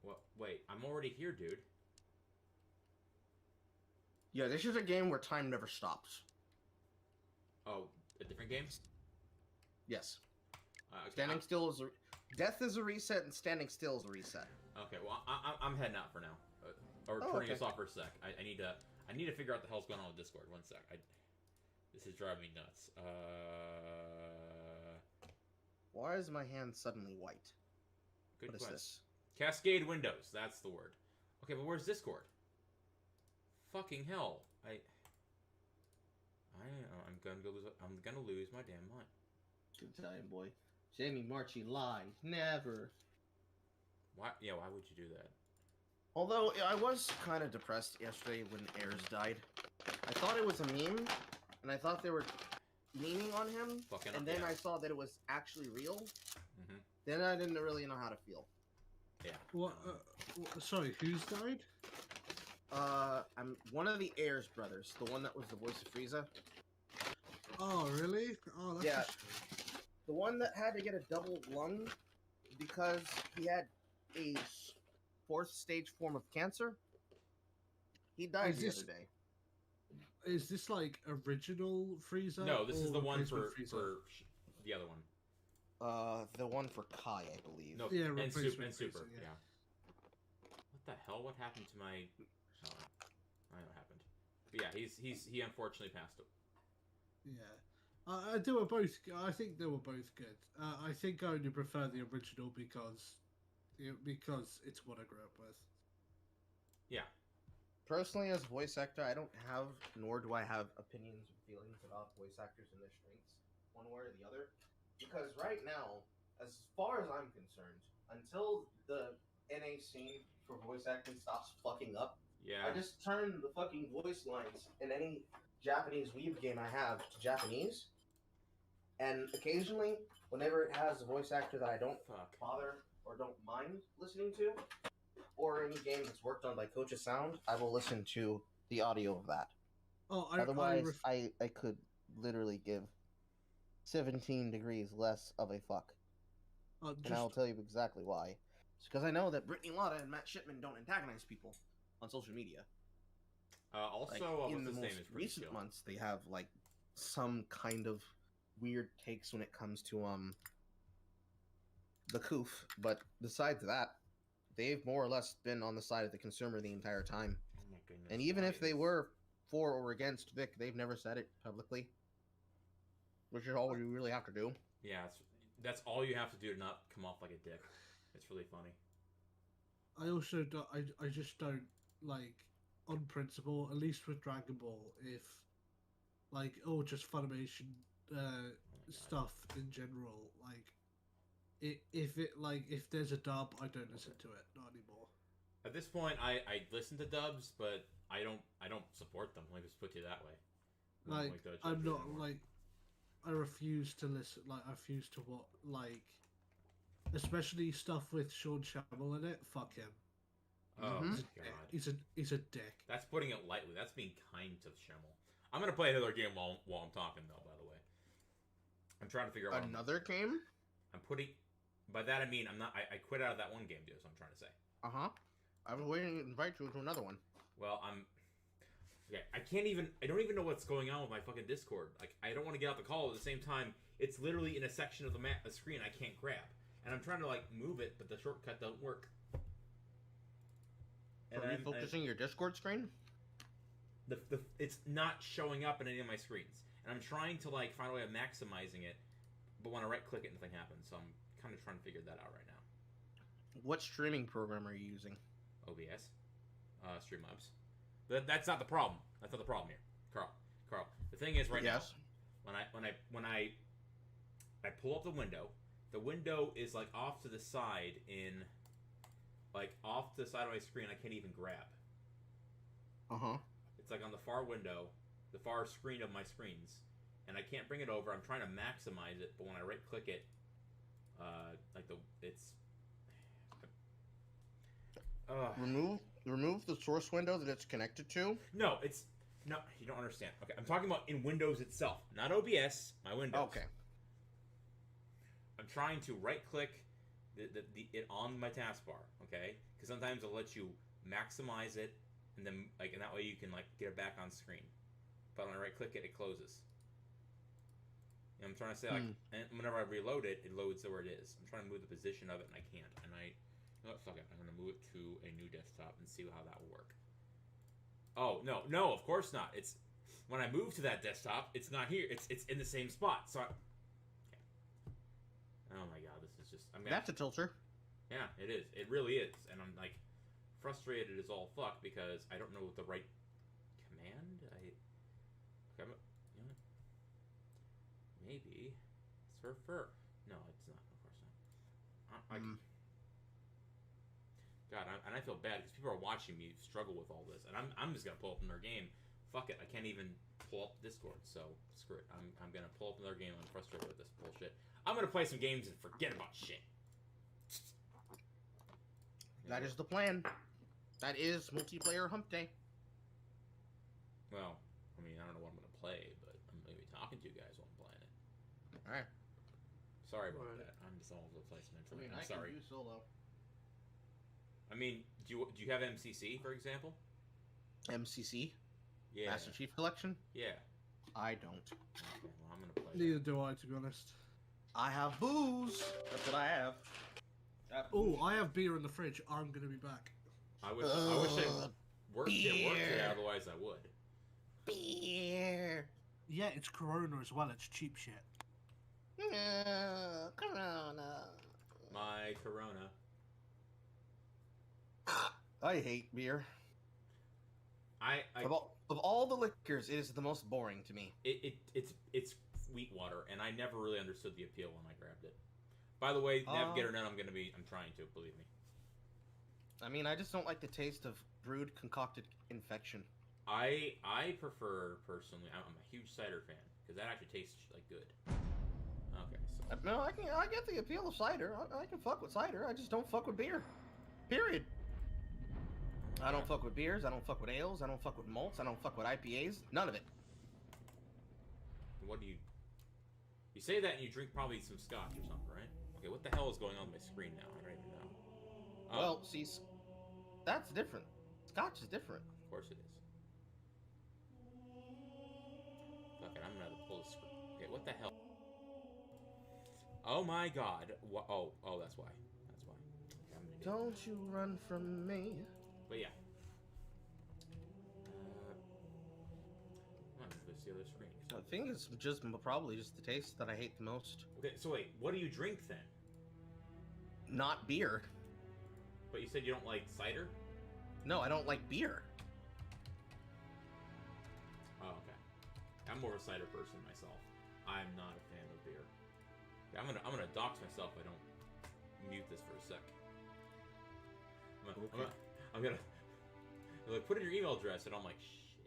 What? Wait, I'm already here, dude. Yeah, this is a game where time never stops. Oh, a different game? Yes. Okay, Standing still is death is a reset, and standing still is a reset. Okay, well, I'm heading out for now. Or turning us off for a sec. I need to figure out the hell's going on with Discord. 1 sec. This is driving me nuts. Why is my hand suddenly white? Good What is question. this? Cascade windows. That's the word. Okay, but where's Discord? Fucking hell! I'm gonna lose my damn mind. Good time, boy. Jamie Marchi lies. Never. Why? Yeah, why would you do that? Although, I was kind of depressed yesterday when Ayers died. I thought it was a meme, and I thought they were memeing on him, Fucking and up, then yeah. I saw that it was actually real. Mm-hmm. Then I didn't really know how to feel. Yeah. What? Sorry, who's died? I'm one of the Ayers brothers, the one that was the voice of Frieza. Oh, really? Oh, that's Yeah. a shame. The one that had to get a double lung because he had a 4th stage form of cancer. He died Is the this- other day. Is this like original Frieza? No, this is or the one replacement for Frieza? the other one. The one for Kai, I believe. No, Yeah, and replacement Super. Frieza, Yeah. What the hell? What happened to my? Oh, I know what happened. But yeah, he unfortunately passed away. Yeah. They were both. I think they were both good. I think I only prefer the original because it's what I grew up with. Yeah. Personally, as a voice actor, I don't have, nor do I have opinions or feelings about voice actors and their strengths, one way or the other. Because right now, as far as I'm concerned, until the NA scene for voice acting stops fucking up, Yeah. I just turn the fucking voice lines in any Japanese Weeb game I have to Japanese. And occasionally, whenever it has a voice actor that I don't bother or don't mind listening to, or any game that's worked on by Coach's Sound, I will listen to the audio of that. Oh, Otherwise, I could literally give 17 degrees less of a fuck. And I'll tell you exactly why. It's because I know that Brittany Lotta and Matt Shipman don't antagonize people on social media. Also, in the what's his most name is pretty recent chill. months, they have like some kind of weird takes when it comes to the coof. But besides that, they've more or less been on the side of the consumer the entire time. Oh my goodness. And even why if they is- were for or against Vic, they've never said it publicly. Which is all you really have to do. Yeah, that's all you have to do to not come off like a dick. It's really funny. I also don't, I just don't like on principle, at least with Dragon Ball, if like just Funimation stuff in general, like if there's a dub, I don't listen to it, not anymore. At this point, I listen to dubs, but I don't support them. Let me just put it that way. Like I'm not like I refuse to listen. Like I refuse to what like, especially stuff with Sean Shamel in it. Fuck him. Oh Mhm. my god. He's a dick. That's putting it lightly. That's being kind to Schimmel. I'm gonna play another game while I'm talking, though. By the way, I'm trying to figure out Another game? I'm putting. By that I mean I'm not. I quit out of that one game, dude. Is what I'm trying to say. I was waiting to invite you to another one. Well, I'm. Okay, I don't even know what's going on with my fucking Discord. Like, I don't want to get out the call at the same time. It's literally in a section of the screen I can't grab, and I'm trying to like move it, but the shortcut doesn't work. Are you focusing your Discord screen? It's not showing up in any of my screens, and I'm trying to like find a way of maximizing it, but when I right click it, nothing happens. So I'm kind of trying to figure that out right now. What streaming program are you using? OBS, Streamlabs. That's not the problem. That's not the problem here, Carl. The thing is, right now, when I pull up the window is like off to the side off to the side of my screen. I can't even grab. It's like on the far window, the far screen of my screens, and I can't bring it over. I'm trying to maximize it, but when I right click it, Remove the source window that it's connected to. No, you don't understand. Okay, I'm talking about in Windows itself, not OBS. My Windows. Okay. I'm trying to right click it on my taskbar. Okay, because sometimes it'll let you maximize it, and then and that way you can get it back on screen. But when I right click it, it closes. And I'm trying to say and whenever I reload it, it loads to where it is. I'm trying to move the position of it, and I can't. And fuck it. I'm gonna move it to a new desktop and see how that will work. Oh no, of course not. It's when I move to that desktop, it's not here. It's in the same spot. So, okay. Oh my god, this is just. That's a tilter. Yeah, it is. It really is, and I'm frustrated as all fuck because I don't know what the right command. Maybe surfer. No, it's not. Of course not. God, and I feel bad because people are watching me struggle with all this, and I'm just gonna pull up another game. Fuck it, I can't even pull up Discord, so screw it. I'm gonna pull up another game. I'm frustrated with this bullshit. I'm gonna play some games and forget about shit. That is the plan. That is multiplayer hump day. Well, I mean, I don't know what I'm gonna play, but I'm gonna be talking to you guys while I'm playing it. All right. Sorry about that. I'm just all over the place mentally. I'm sorry. Can do solo. I mean, do you have MCC, for example? MCC? Yeah. Master Chief Collection? Yeah. I don't. Okay, well, I'm gonna play Neither that. do I, to be honest. I have booze. That's what I have. Oh, I have beer in the fridge. I'm gonna be back. I wish it worked today, otherwise I would. Beer. Yeah, it's Corona as well. It's cheap shit. Corona. My Corona. I hate beer. I Of all the liquors, it is the most boring to me. it's sweet water, and I never really understood the appeal when I grabbed it. By the way, Navigator Net, I'm trying to, believe me. I mean, I just don't like the taste of brewed concocted infection. I prefer, personally, I'm a huge cider fan, because that actually tastes good. Okay, so. No, I get the appeal of cider. I can fuck with cider. I just don't fuck with beer. Period. I don't fuck with beers. I don't fuck with ales. I don't fuck with malts. I don't fuck with IPAs. None of it. What do you... You say that and you drink probably some scotch or something, right? Okay, what the hell is going on my screen now? I don't even know. Oh, Well, see, that's different. Scotch is different. of course it is. Fuck it, I'm gonna have to pull the screen. Okay, what the hell? Oh my god. Oh, that's why. That's why. Okay, I'm gonna get... Don't you run from me. But yeah. Let's see the other screen. I think it's probably just the taste that I hate the most. Okay, so wait, what do you drink then? Not beer. But you said you don't like cider? No, I don't like beer. Oh, okay. I'm more of a cider person myself. I'm not a fan of beer. Okay, I'm gonna dox myself if I don't mute this for a sec. I'm gonna like, put in your email address, and I'm like, shit.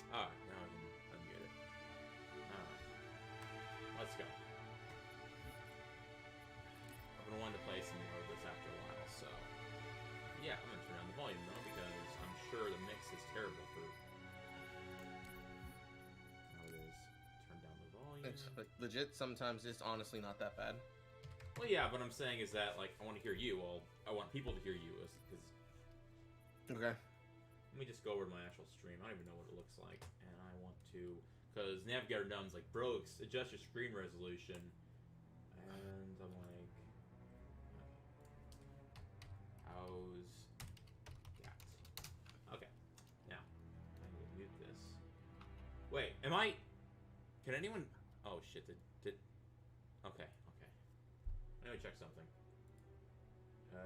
Alright, now I can unmute it. Alright. Let's go. I've been wanting to play some more of this after a while, so... Yeah, I'm gonna turn down the volume, though, because I'm sure the mix is terrible for... How it is. Turn down the volume. It's legit, sometimes it's honestly not that bad. Well, yeah, what I'm saying is that, like, I want to hear you. Well, I want people to hear you, because... Okay. Let me just go over to my actual stream. I don't even know what it looks like. And I want to... Because Navigator Dumb's like, bro, adjust your screen resolution. And I'm like... How's that? Okay. Now, I need to mute this. Wait, am I... Can anyone... Oh, shit. Did... Okay, okay. Let me check something. Okay,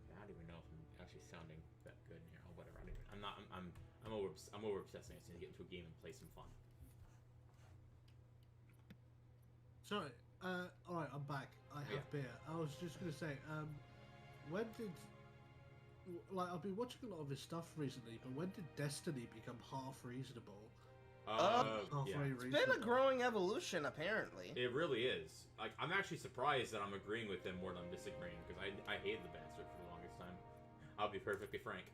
I don't even know if I'm actually sounding that good in here. Oh, whatever. I don't even, I'm not. I'm over obsessing. I just need to get into a game and play some fun. Sorry. All right, I'm back. I have beer. I was just gonna say, when did, like, I've been watching a lot of his stuff recently, but when did Destiny become half reasonable? Yeah. It's been a growing evolution, apparently. It really is. Like, I'm actually surprised that I'm agreeing with him more than I'm disagreeing, because I hated the bastard for the longest time. I'll be perfectly frank.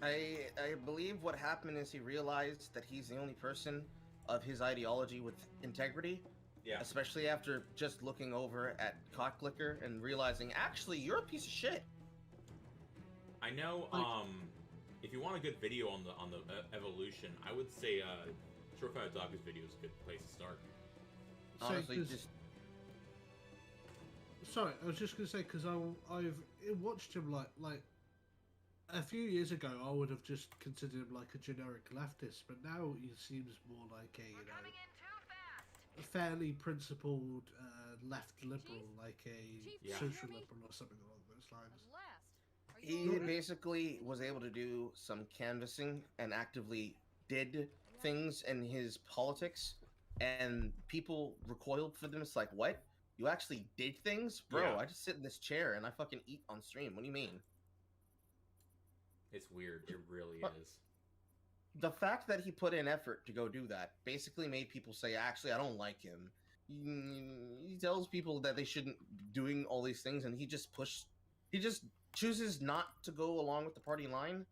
I believe what happened is he realized that he's the only person of his ideology with integrity. Yeah. Especially after just looking over at Cocklicker and realizing, actually, you're a piece of shit. I know, if you want a good video on the evolution, I would say Shortcut Dog's video is a good place to start. Honestly, just... Sorry, I was just gonna say, because I've watched him like a few years ago, I would have just considered him like a generic leftist, but now he seems more like a, you know, a fairly principled left liberal, like a social liberal or something along those lines. He basically was able to do some canvassing and actively did things in his politics, and people recoiled for them. It's like, what? You actually did things? Bro, Yeah. I just sit in this chair and I fucking eat on stream. What do you mean? It's weird. It really But- is. The fact that he put in effort to go do that basically made people say, actually, I don't like him. He tells people that they shouldn't be doing all these things, and he just chooses not to go along with the party line.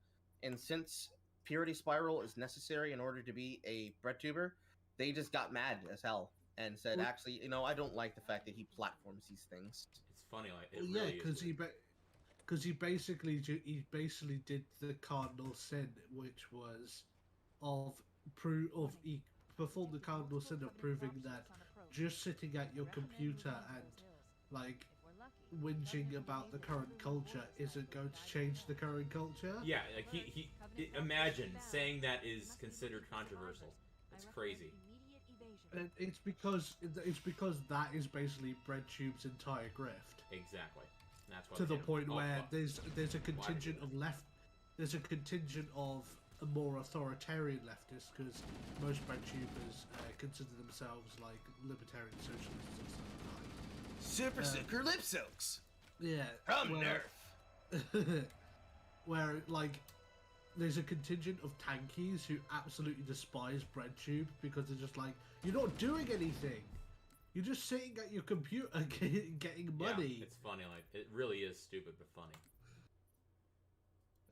And since Purity Spiral is necessary in order to be a bread tuber, they just got mad as hell and said, Well- actually, you know, I don't like the fact that he platforms these things. It's funny, like, it Yeah, really because is weird. he basically did the cardinal sin, which was he performed the cardinal sin of proving that just sitting at your computer and like whinging about the current culture isn't going to change the current culture. Yeah, like imagine saying that is considered controversial. It's crazy. And it's because that is basically BreadTube's entire grift. Exactly. That's what To the I'm saying. point Oh, where fuck. there's a contingent of there's a contingent of a more authoritarian leftists, because most BreadTubers consider themselves like libertarian socialists or something like. Super Seeker Lip Silks Yeah, from Nerf. where like there's a contingent of tankies who absolutely despise BreadTube because they're just like, you're not doing anything. You're just sitting at your computer getting money. Yeah, it's funny. Like, it really is stupid but funny.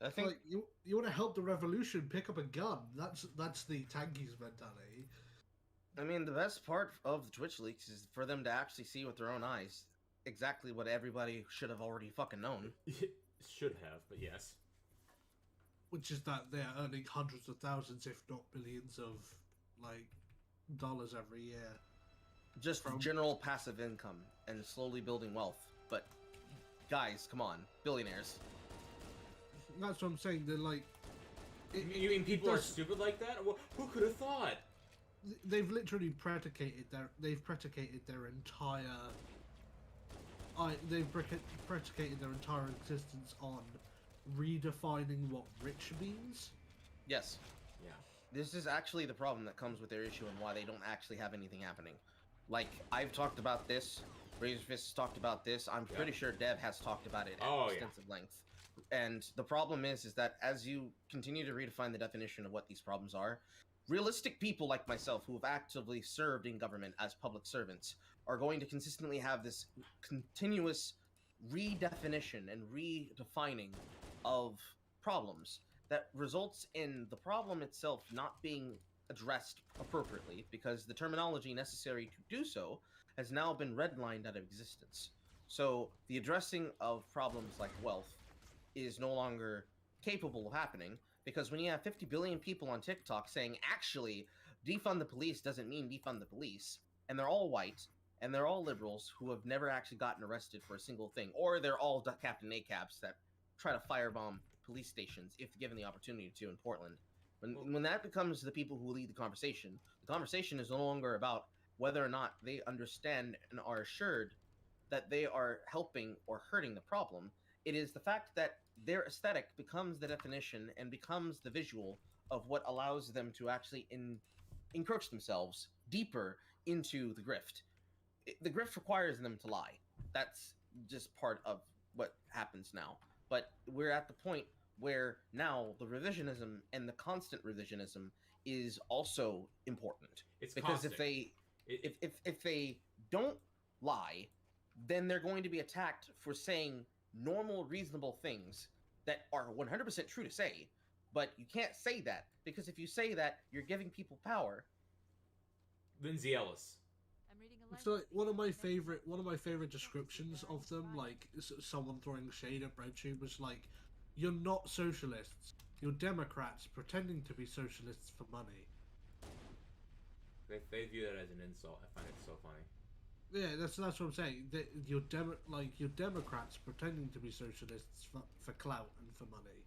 I think Like, you want to help the revolution, pick up a gun. That's the tankies mentality. I mean, the best part of the Twitch leaks is for them to actually see with their own eyes exactly what everybody should have already fucking known. Should have, but yes. Which is that they're earning hundreds of thousands, if not billions, of like dollars every year. Just From- general passive income and slowly building wealth. But guys, come on, billionaires. That's what I'm saying. They're like, You mean people are does- stupid like that? Well, who could have thought? they've literally predicated their entire predicated their entire existence on redefining what rich means. Yes. Yeah. This is actually the problem that comes with their issue and why they don't actually have anything happening. Like, I've talked about this, Razorfist has talked about this, I'm pretty sure Dev has talked about it at extensive length. And the problem is that as you continue to redefine the definition of what these problems are, realistic people like myself who have actively served in government as public servants are going to consistently have this continuous redefinition and redefining of problems that results in the problem itself not being addressed appropriately because the terminology necessary to do so has now been redlined out of existence. So the addressing of problems like wealth is no longer capable of happening because when you have 50 billion people on TikTok saying, actually, defund the police doesn't mean defund the police, and they're all white, and they're all liberals who have never actually gotten arrested for a single thing, or they're all Captain ACABs that try to firebomb police stations if given the opportunity to in Portland. When that becomes the people who lead the conversation is no longer about whether or not they understand and are assured that they are helping or hurting the problem. It is the fact that their aesthetic becomes the definition and becomes the visual of what allows them to actually encroach themselves deeper into the grift. The grift requires them to lie. That's just part of what happens now. But we're at the point where now the revisionism and the constant revisionism is also important. It's because constant. if they don't lie, then they're going to be attacked for saying normal, reasonable things that are 100% true to say, but you can't say that because if you say that, you're giving people power. Lindsay Ellis. It's like one of my favorite descriptions of them, like someone throwing shade at breadtubers, like, you're not socialists, you're Democrats pretending to be socialists for money. They view that as an insult. I find it so funny. Yeah, that's what I'm saying. You're Democrats pretending to be socialists for clout and for money.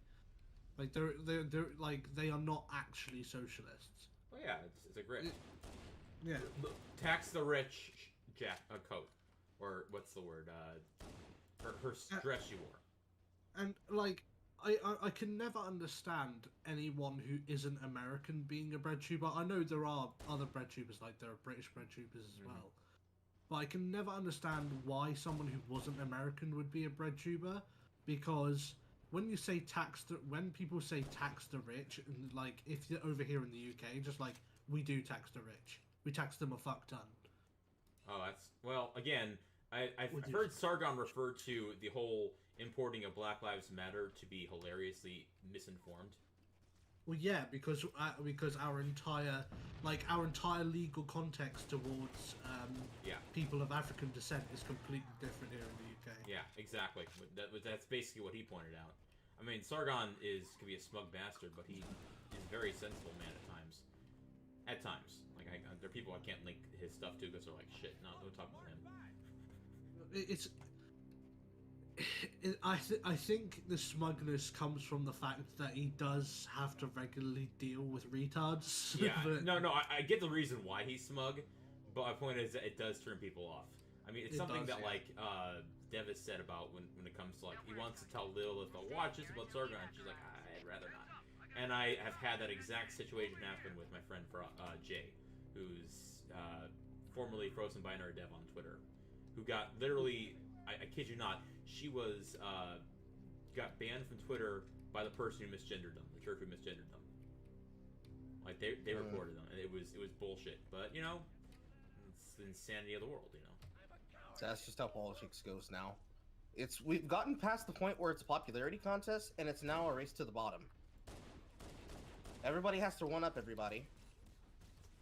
Like they're like they are not actually socialists. Well, yeah, it's a grift. Yeah. Tax the rich, coat, or what's the word? Her dress she wore. And like, I can never understand anyone who isn't American being a breadtuber. I know there are other breadtubers, like there are British breadtubers as well. But I can never understand why someone who wasn't American would be a breadtuber, because when people say tax the rich, and like if you're over here in the UK, just like we do tax the rich, we tax them a fuck ton. Oh, again, I've heard Sargon refer to the whole importing of Black Lives Matter to be hilariously misinformed. Well, yeah, because our entire legal context towards people of African descent is completely different here in the UK. Yeah, exactly. That's basically what he pointed out. I mean, Sargon can be a smug bastard, but he is a very sensible man at times. At times, like there are people I can't link his stuff to because they're like, shit, no, don't talk about him. I think the smugness comes from the fact that he does have to regularly deal with retards. Yeah, but... no, I get the reason why he's smug, but my point is that it does turn people off. I mean, it's something that, like, Dev has said about when it comes to, like, he wants to tell Lilith, oh, watch this about Sargon, and she's like, I'd rather not. And I have had that exact situation happen with my friend Jay, who's formerly Frozen Binary Dev on Twitter, who got literally, I kid you not, she was got banned from Twitter by the person who misgendered them, the church who misgendered them. Like they reported them, and it was bullshit. But you know, it's the insanity of the world, you know. That's just how politics goes now. We've gotten past the point where it's a popularity contest, and it's now a race to the bottom. Everybody has to one up everybody.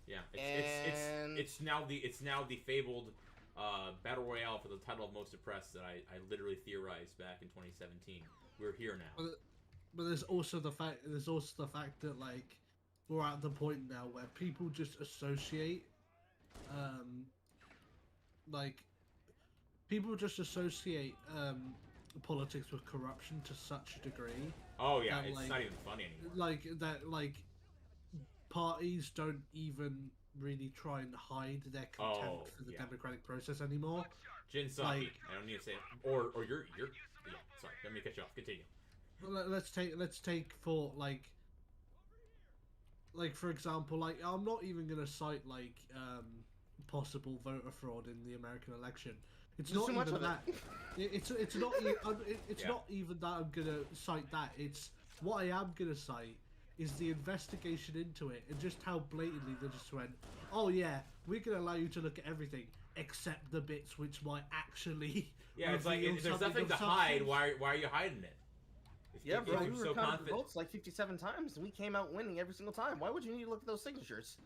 Yeah, it's now the fabled battle royale for the title of most oppressed that I literally theorized back in 2017. We're here now. But there's also the fact that like we're at the point now where people just associate politics with corruption to such a degree. Oh yeah, that, it's not even funny anymore. Like parties don't even really try and hide their contempt for the democratic process anymore. Jin Saki, I don't need to say it. Or you're yeah, sorry, let me cut you off. Continue. let's take for like for example, like I'm not even gonna cite like possible voter fraud in the American election. It's There's not too much even of that. It's not it's Yeah. not even that I'm gonna cite that. It's what I am gonna cite is the investigation into it and just how blatantly they just went, oh yeah, we can allow you to look at everything except the bits which might actually. Yeah, it's like reveal if there's something nothing to of hide. substance. Why are you hiding it? Yeah, bro, we you're were so counting confident. votes like 57 times, and we came out winning every single time. Why would you need to look at those signatures?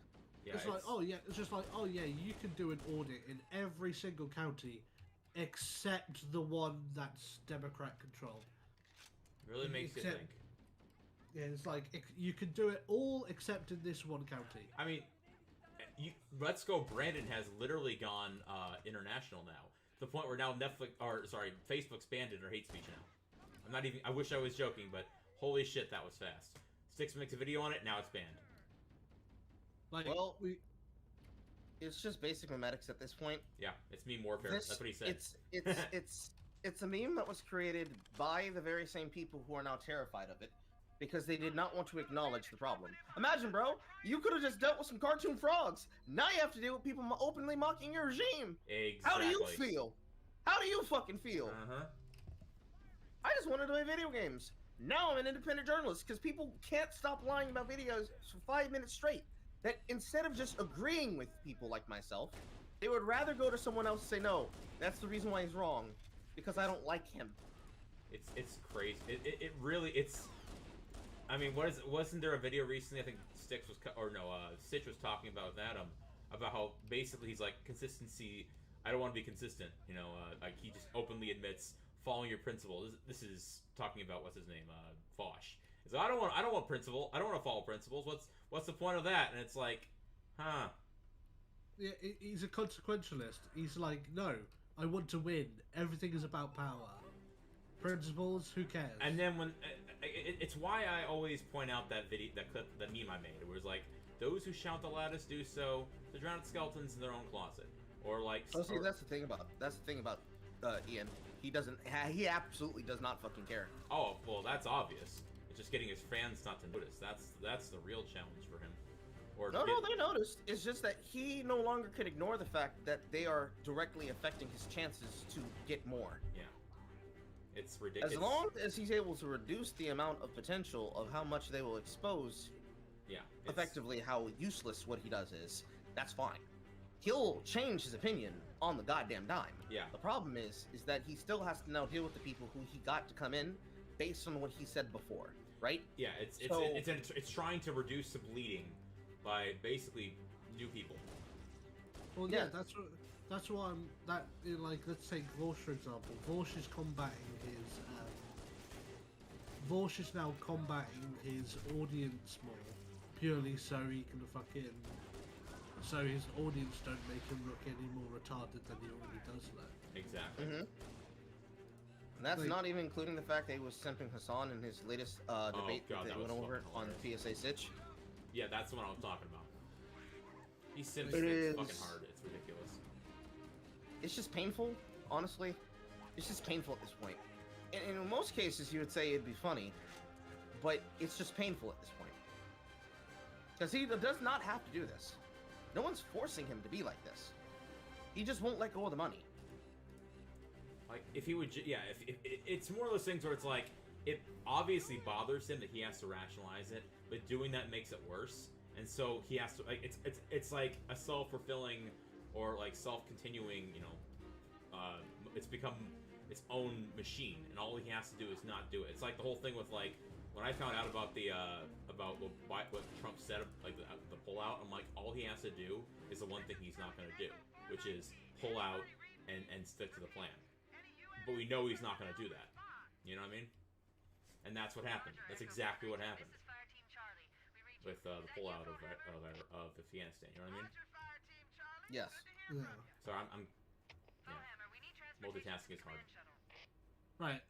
Yeah, It's like, oh yeah, it's just like, oh yeah, you can do an audit in every single county, except the one that's Democrat controlled. really makes you except- think. Yeah, it's like you can do it all except in this one county. I mean, Let's Go Brandon has literally gone international now. To the point where now Facebook's banned it or hate speech now. I'm not even. I wish I was joking, but holy shit, that was fast. Sticks makes a video on it. Now it's banned. Like, Well, it's just basic memetics at this point. Yeah, it's meme warfare. That's what he said. It's a meme that was created by the very same people who are now terrified of it, because they did not want to acknowledge the problem. Imagine, bro, you could have just dealt with some cartoon frogs. Now you have to deal with people openly mocking your regime. Exactly. How do you feel? How do you fucking feel? Uh-huh. I just wanted to play video games. Now I'm an independent journalist because people can't stop lying about videos for 5 minutes straight. That instead of just agreeing with people like myself, they would rather go to someone else and say, no, that's the reason why he's wrong, because I don't like him. It's crazy. It really it's. I mean, wasn't there a video recently? I think Stitch was talking about that about how basically he's like consistency. I don't want to be consistent. You know, like he just openly admits following your principle. This is talking about what's his name, Fosh. He's like, I don't want principle. I don't want to follow principles. What's the point of that? And it's like, huh? Yeah, he's a consequentialist. He's like, no, I want to win. Everything is about power. Principles, who cares? And then when it's why I always point out that video, that clip, that meme I made. It was like, those who shout the loudest do so to drown skeletons in their own closet, or like. Oh, see, that's the thing about Ian. He absolutely does not fucking care. Oh well, that's obvious. It's just getting his fans not to notice. That's the real challenge for him. Or No, they noticed. It's just that he no longer can ignore the fact that they are directly affecting his chances to get more. Yeah. It's ridiculous. As long as he's able to reduce the amount of potential of how much they will expose, yeah, effectively how useless what he does is, that's fine. He'll change his opinion on the goddamn dime. Yeah. The problem is that he still has to now deal with the people who he got to come in based on what he said before, right? Yeah, it's trying to reduce the bleeding by basically new people. Well, yeah, that's why I'm like, let's take Vorsh for example. Vorsh is now combating his audience more, purely so he can so his audience don't make him look any more retarded than he already does look. Exactly. Mm-hmm. And that's Like- not even including the fact that he was simping Hassan in his latest debate God, that that they went was over on fucking PSA Sitch. Yeah, that's what I was talking about. He sims It is- fucking hard. It's ridiculous. It's just painful, honestly. It's just painful at this point. And in most cases, you would say it'd be funny, but it's just painful at this point. Because he does not have to do this. No one's forcing him to be like this. He just won't let go of the money. Like, if he would, if it's more of those things where it's like, it obviously bothers him that he has to rationalize it, but doing that makes it worse, and so he has to, like, it's like a self-fulfilling or like self-continuing, you know, it's become its own machine, and all he has to do is not do it. It's like the whole thing with, like, when I found out about the about what Trump said, like the pullout, I'm like, all he has to do is the one thing he's not going to do, which is pull out and stick to the plan. But we know he's not going to do that. You know what I mean? And that's what happened. That's exactly what happened with the pullout of Afghanistan. You know what I mean? Yes. Yeah. So I'm multitasking is hard. Right.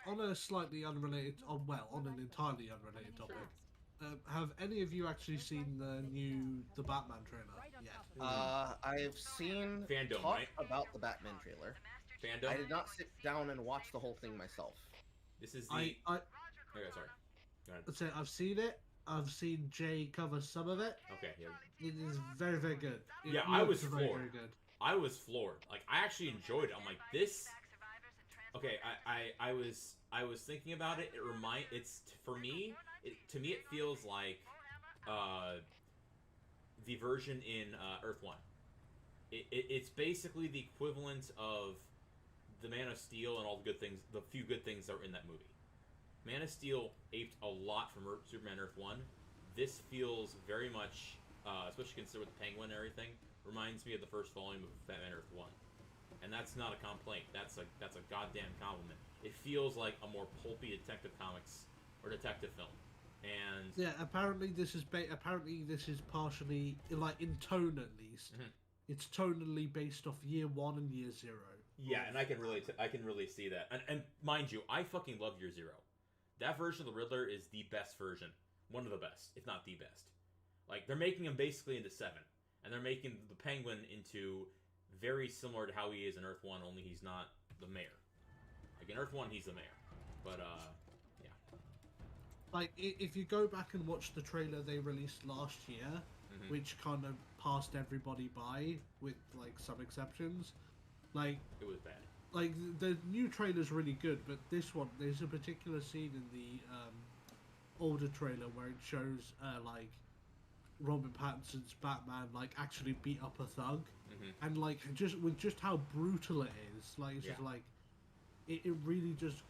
On a slightly unrelated, on an entirely unrelated topic, have any of you actually seen the Batman trailer yet? I've seen Fandom, talk right? about the Batman trailer. Fandom? I did not sit down and watch the whole thing myself. This is the. I Okay, sorry. Go ahead. I'd say I've seen it. I've seen Jay cover some of it. Okay, yeah. It is very, very good. It Yeah, I was looks very, floored. very good. I was floored. Like, I actually enjoyed it. I'm like, this. Okay, I was thinking about it. For me. To me, it feels like the version in Earth One. It's basically the equivalent of the Man of Steel and all the good things, the few good things that were in that movie. Man of Steel aped a lot from Superman Earth 1. This feels very much, especially considering with the Penguin and everything, reminds me of the first volume of Batman Earth 1. And that's not a complaint. That's a goddamn compliment. It feels like a more pulpy detective comics or detective film. And yeah, apparently this is partially, like, in tone at least. Mhm. It's tonally based off Year 1 and Year 0. yeah, and I can really see that. And mind you, I fucking love Year Zero. That version of the Riddler is the best version. One of the best, if not the best. Like, they're making him basically into Seven. And they're making the Penguin into very similar to how he is in Earth 1, only he's not the mayor. Like, in Earth 1, he's the mayor. But, yeah. Like, if you go back and watch the trailer they released last year, Mhm. which kind of passed everybody by, with, like, some exceptions, like, It was bad. like the new trailer's really good, but this one, there's a particular scene in the older trailer where it shows like Robert Pattinson's Batman like actually beat up a thug, Mhm. and like just how brutal it is, like it's just Yeah. like it really just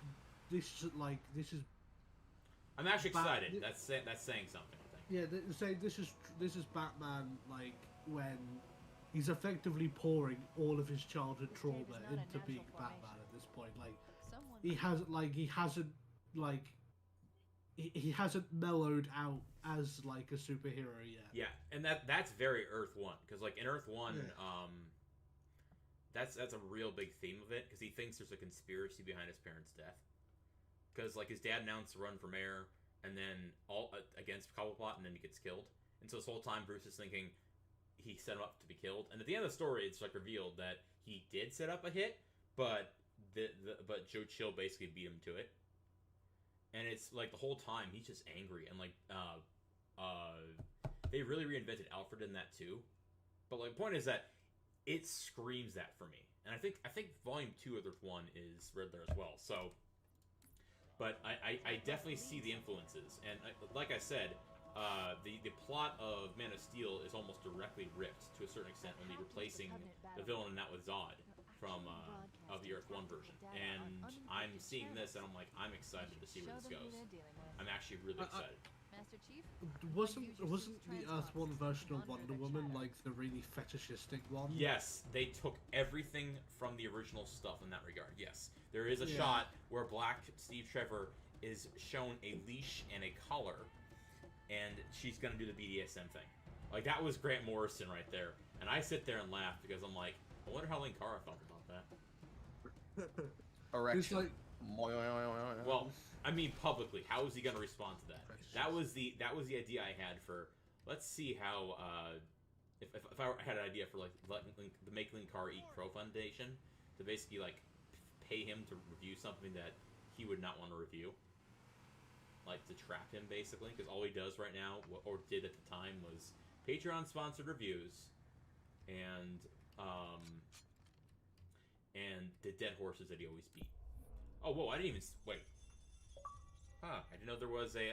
this is I'm actually Bat- excited. That's saying something, I think. yeah say this is Batman like when he's effectively pouring all of his childhood trauma into being Batman at this point. Like he hasn't mellowed out as like a superhero yet. Yeah, and that's very Earth 1. Because, like, in Earth 1, Yeah. that's a real big theme of it. Because he thinks there's a conspiracy behind his parents' death. Because, like, his dad announced to run for mayor, and then all against Cobblepot, and then he gets killed. And so this whole time, Bruce is thinking he set him up to be killed. And at the end of the story, it's like revealed that he did set up a hit, but but Joe Chill basically beat him to it. And it's like the whole time he's just angry, and like they really reinvented Alfred in that too. But like the point is that it screams that for me. And I think Volume 2 of Earth 1 is Riddler as well. So, but I definitely see the influences, and like I said, the plot of Man of Steel is almost directly ripped to a certain extent when they're replacing the villain in that with Zod from of the Earth 1 version. And I'm seeing this, and I'm like, I'm excited to see where this goes. I'm actually really excited. Master Chief? Wasn't the Earth 1 version of Wonder Woman like the really fetishistic one? Yes, they took everything from the original stuff in that regard. Yes, there is a Yeah. shot where Black Steve Trevor is shown a leash and a collar, and she's gonna do the BDSM thing. Like, that was Grant Morrison right there, and I sit there and laugh because I'm like, I wonder how Linkara felt about that. Erection. like- Well, I mean publicly, how is he gonna respond to that? That was the idea I had for. Let's see how if I had an idea for like the Make Linkara Eat Crow Foundation to basically like pay him to review something that he would not want to review, like to trap him basically, because all he does right now or did at the time was Patreon sponsored reviews and the dead horses that he always beat. Oh, whoa! I didn't even wait. Huh? I didn't know there was there's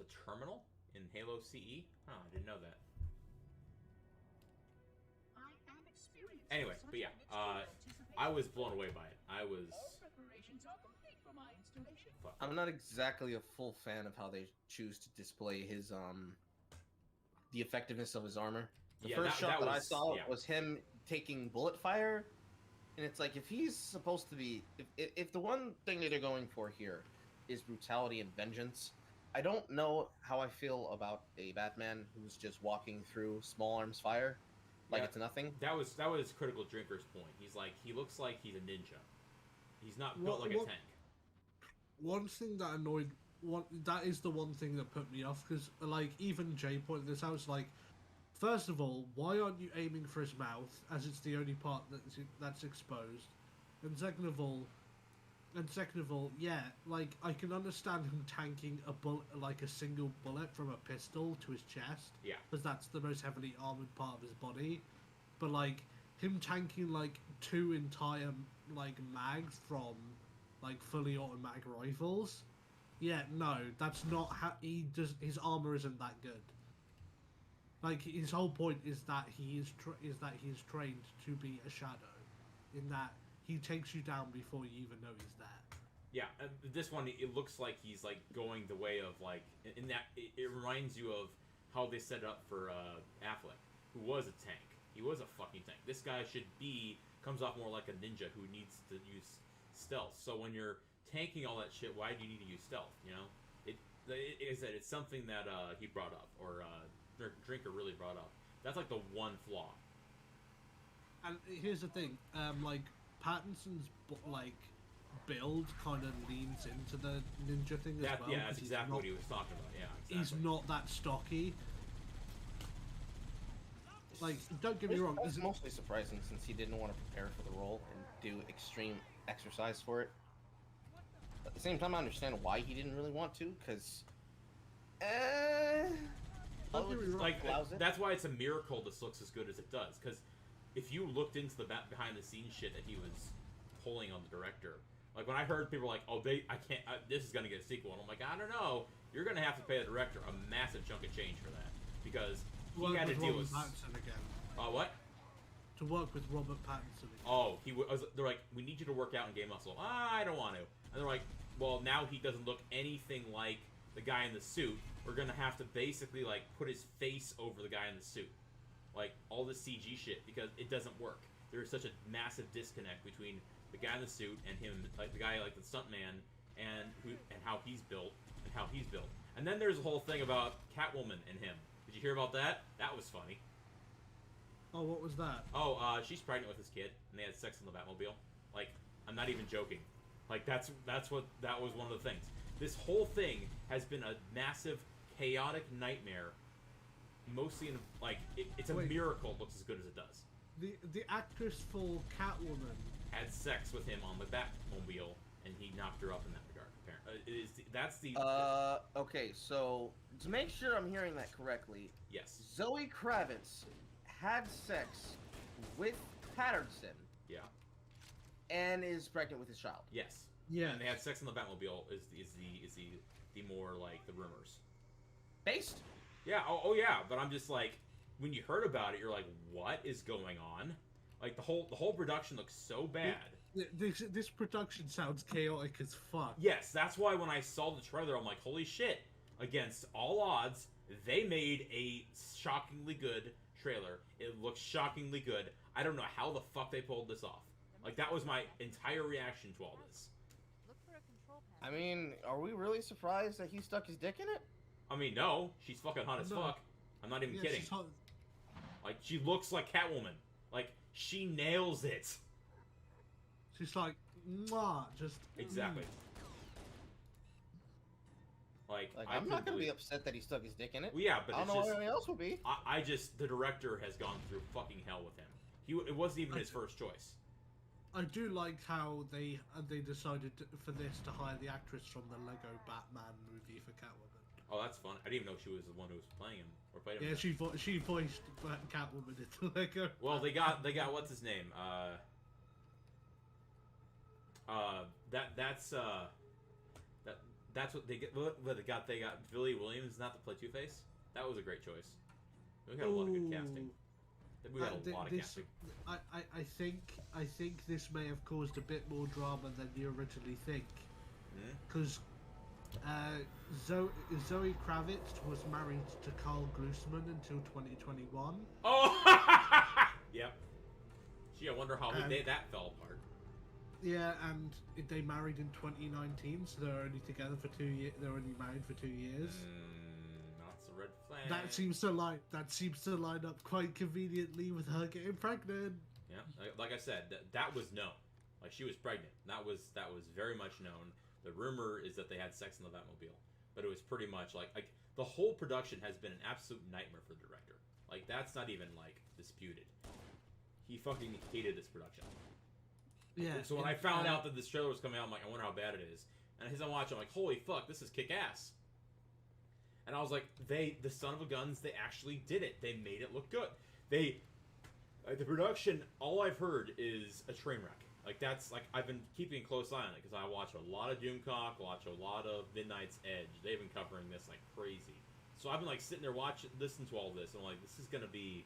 a terminal in Halo CE. Huh? I didn't know that. Anyway, but yeah, I was blown away by it. I was. Fuck. I'm not exactly a full fan of how they choose to display his the effectiveness of his armor. The Yeah, first shot that I was- saw yeah. was him taking bullet fire, and it's like if he's supposed to be, if the one thing that they're going for here is brutality and vengeance, I don't know how I feel about a Batman who's just walking through small arms fire like Yeah. it's nothing. That was Critical Drinker's point. He looks like he's a ninja. He's not built like a tank. One thing that that is the one thing that put me off, because like even Jay pointed this out. It's like, first of all, why aren't you aiming for his mouth, as it's the only part that's exposed? And second of all, And second of all, yeah, like I can understand him tanking a bullet, like a single bullet from a pistol to his chest. Yeah. Because that's the most heavily armored part of his body. But like him tanking like 2 entire like mags from like fully automatic rifles. Yeah, no, that's not how he does. His armor isn't that good. Like his whole point is that he is trained to be a shadow, in that he takes you down before you even know he's there. Yeah, this one, it looks like he's, like, going the way of, like... In that, it reminds you of how they set it up for Affleck, who was a tank. He was a fucking tank. This guy comes off more like a ninja who needs to use stealth. So when you're tanking all that shit, why do you need to use stealth, you know? It's something that he brought up, or Drinker really brought up. That's, like, the one flaw. And here's the thing, like, Pattinson's, like, build kind of leans into the ninja thing as well. Yeah, that's exactly what he was talking about, yeah, exactly. He's not that stocky. Like, don't get me wrong. It's mostly surprising since he didn't want to prepare for the role and do extreme exercise for it. At the same time, I understand why he didn't really want to, because... that's why it's a miracle this looks as good as it does, because if you looked into the behind-the-scenes shit that he was pulling on the director, like when I heard people like, "Oh, this is gonna get a sequel," and I'm like, I don't know. You're gonna have to pay the director a massive chunk of change for that because he had to deal with Pattinson again. What? To work with Robert Pattinson again. Oh, they're like, we need you to work out in game muscle. I don't want to. And they're like, well, now he doesn't look anything like the guy in the suit. We're gonna have to basically like put his face over the guy in the suit. Like, all this CG shit, because it doesn't work. There is such a massive disconnect between the guy in the suit and him, like the guy, like the stuntman, and how he's built, And then there's a whole thing about Catwoman and him. Did you hear about that? That was funny. Oh, what was that? Oh, she's pregnant with his kid, and they had sex in the Batmobile. Like, I'm not even joking. Like, that was one of the things. This whole thing has been a massive, chaotic nightmare. Mostly in, like, it's a miracle it looks as good as it does. The actress for Catwoman had sex with him on the Batmobile, and he knocked her up in that regard. Apparently, okay, so to make sure I'm hearing that correctly, yes, Zoe Kravitz had sex with Patterson. Yeah. And is pregnant with his child. Yes. Yeah. And they had sex in the Batmobile. Is the more like the rumors based? Yeah, oh yeah, but I'm just like, when you heard about it, you're like, what is going on? Like, the whole production looks so bad. This production sounds chaotic as fuck. Yes, that's why when I saw the trailer, I'm like, holy shit. Against all odds, they made a shockingly good trailer. It looks shockingly good. I don't know how the fuck they pulled this off. Like, that was my entire reaction to all this. I mean, are we really surprised that he stuck his dick in it? I mean, no. She's fucking hot as fuck. I'm not even kidding. Like, she looks like Catwoman. Like, she nails it. She's like, mwah, just... Exactly. Like I'm not gonna be upset that he stuck his dick in it. Well, yeah, but I don't know why anybody else would be. The director has gone through fucking hell with him. It wasn't even his first choice. I do like how they decided for this to hire the actress from the Lego Batman movie for Catwoman. Oh, that's fun. I didn't even know she was the one who was playing him or played him. Yeah, she voiced Catwoman in the Lego. Well, they got what's his name? That's what they get. They got Billy Williams not to play Two-Face. That was a great choice. We got a lot of good casting. We got a lot of casting. I think this may have caused a bit more drama than you originally think, because Zoe Kravitz was married to Carl Glusman until 2021. Oh, yep. Gee, I wonder how that fell apart. Yeah, and they married in 2019, so they're only together for 2 years. They're only married for 2 years. That's a red flag. That seems to line up quite conveniently with her getting pregnant. Yeah, like I said, that was known. Like, she was pregnant. That was very much known. The rumor is that they had sex in the Batmobile, but it was pretty much like the whole production has been an absolute nightmare for the director. Like, that's not even like disputed. He fucking hated this production. Yeah. So when I found out that this trailer was coming out, I'm like, I wonder how bad it is. And as I watch, I'm like, holy fuck, this is kick-ass. And I was like, the son of a guns, they actually did it. They made it look good. The production, all I've heard is a train wreck. Like, that's, like, I've been keeping a close eye on it, because I watch a lot of Doomcock, watch a lot of Midnight's Edge. They've been covering this like crazy. So I've been, like, sitting there listening to all this, and I'm like, this is gonna be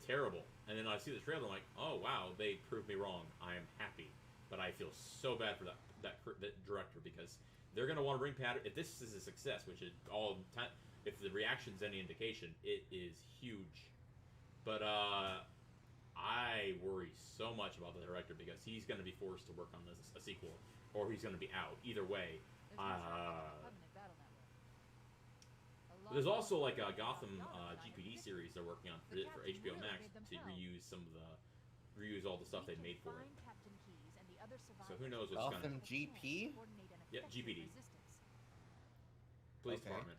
terrible. And then I see the trailer, I'm like, oh, wow, they proved me wrong. I am happy. But I feel so bad for that director, because they're going to want to bring Pattern. If this is a success, which is if the reaction's any indication, it is huge. But I worry so much about the director, because he's going to be forced to work on a sequel, or he's going to be out. Either way. There's also like a Gotham GPD series they're working on for HBO Max to reuse all the stuff they made for it. So who knows what's going to... Gotham GP? Yeah, GPD. Police Department.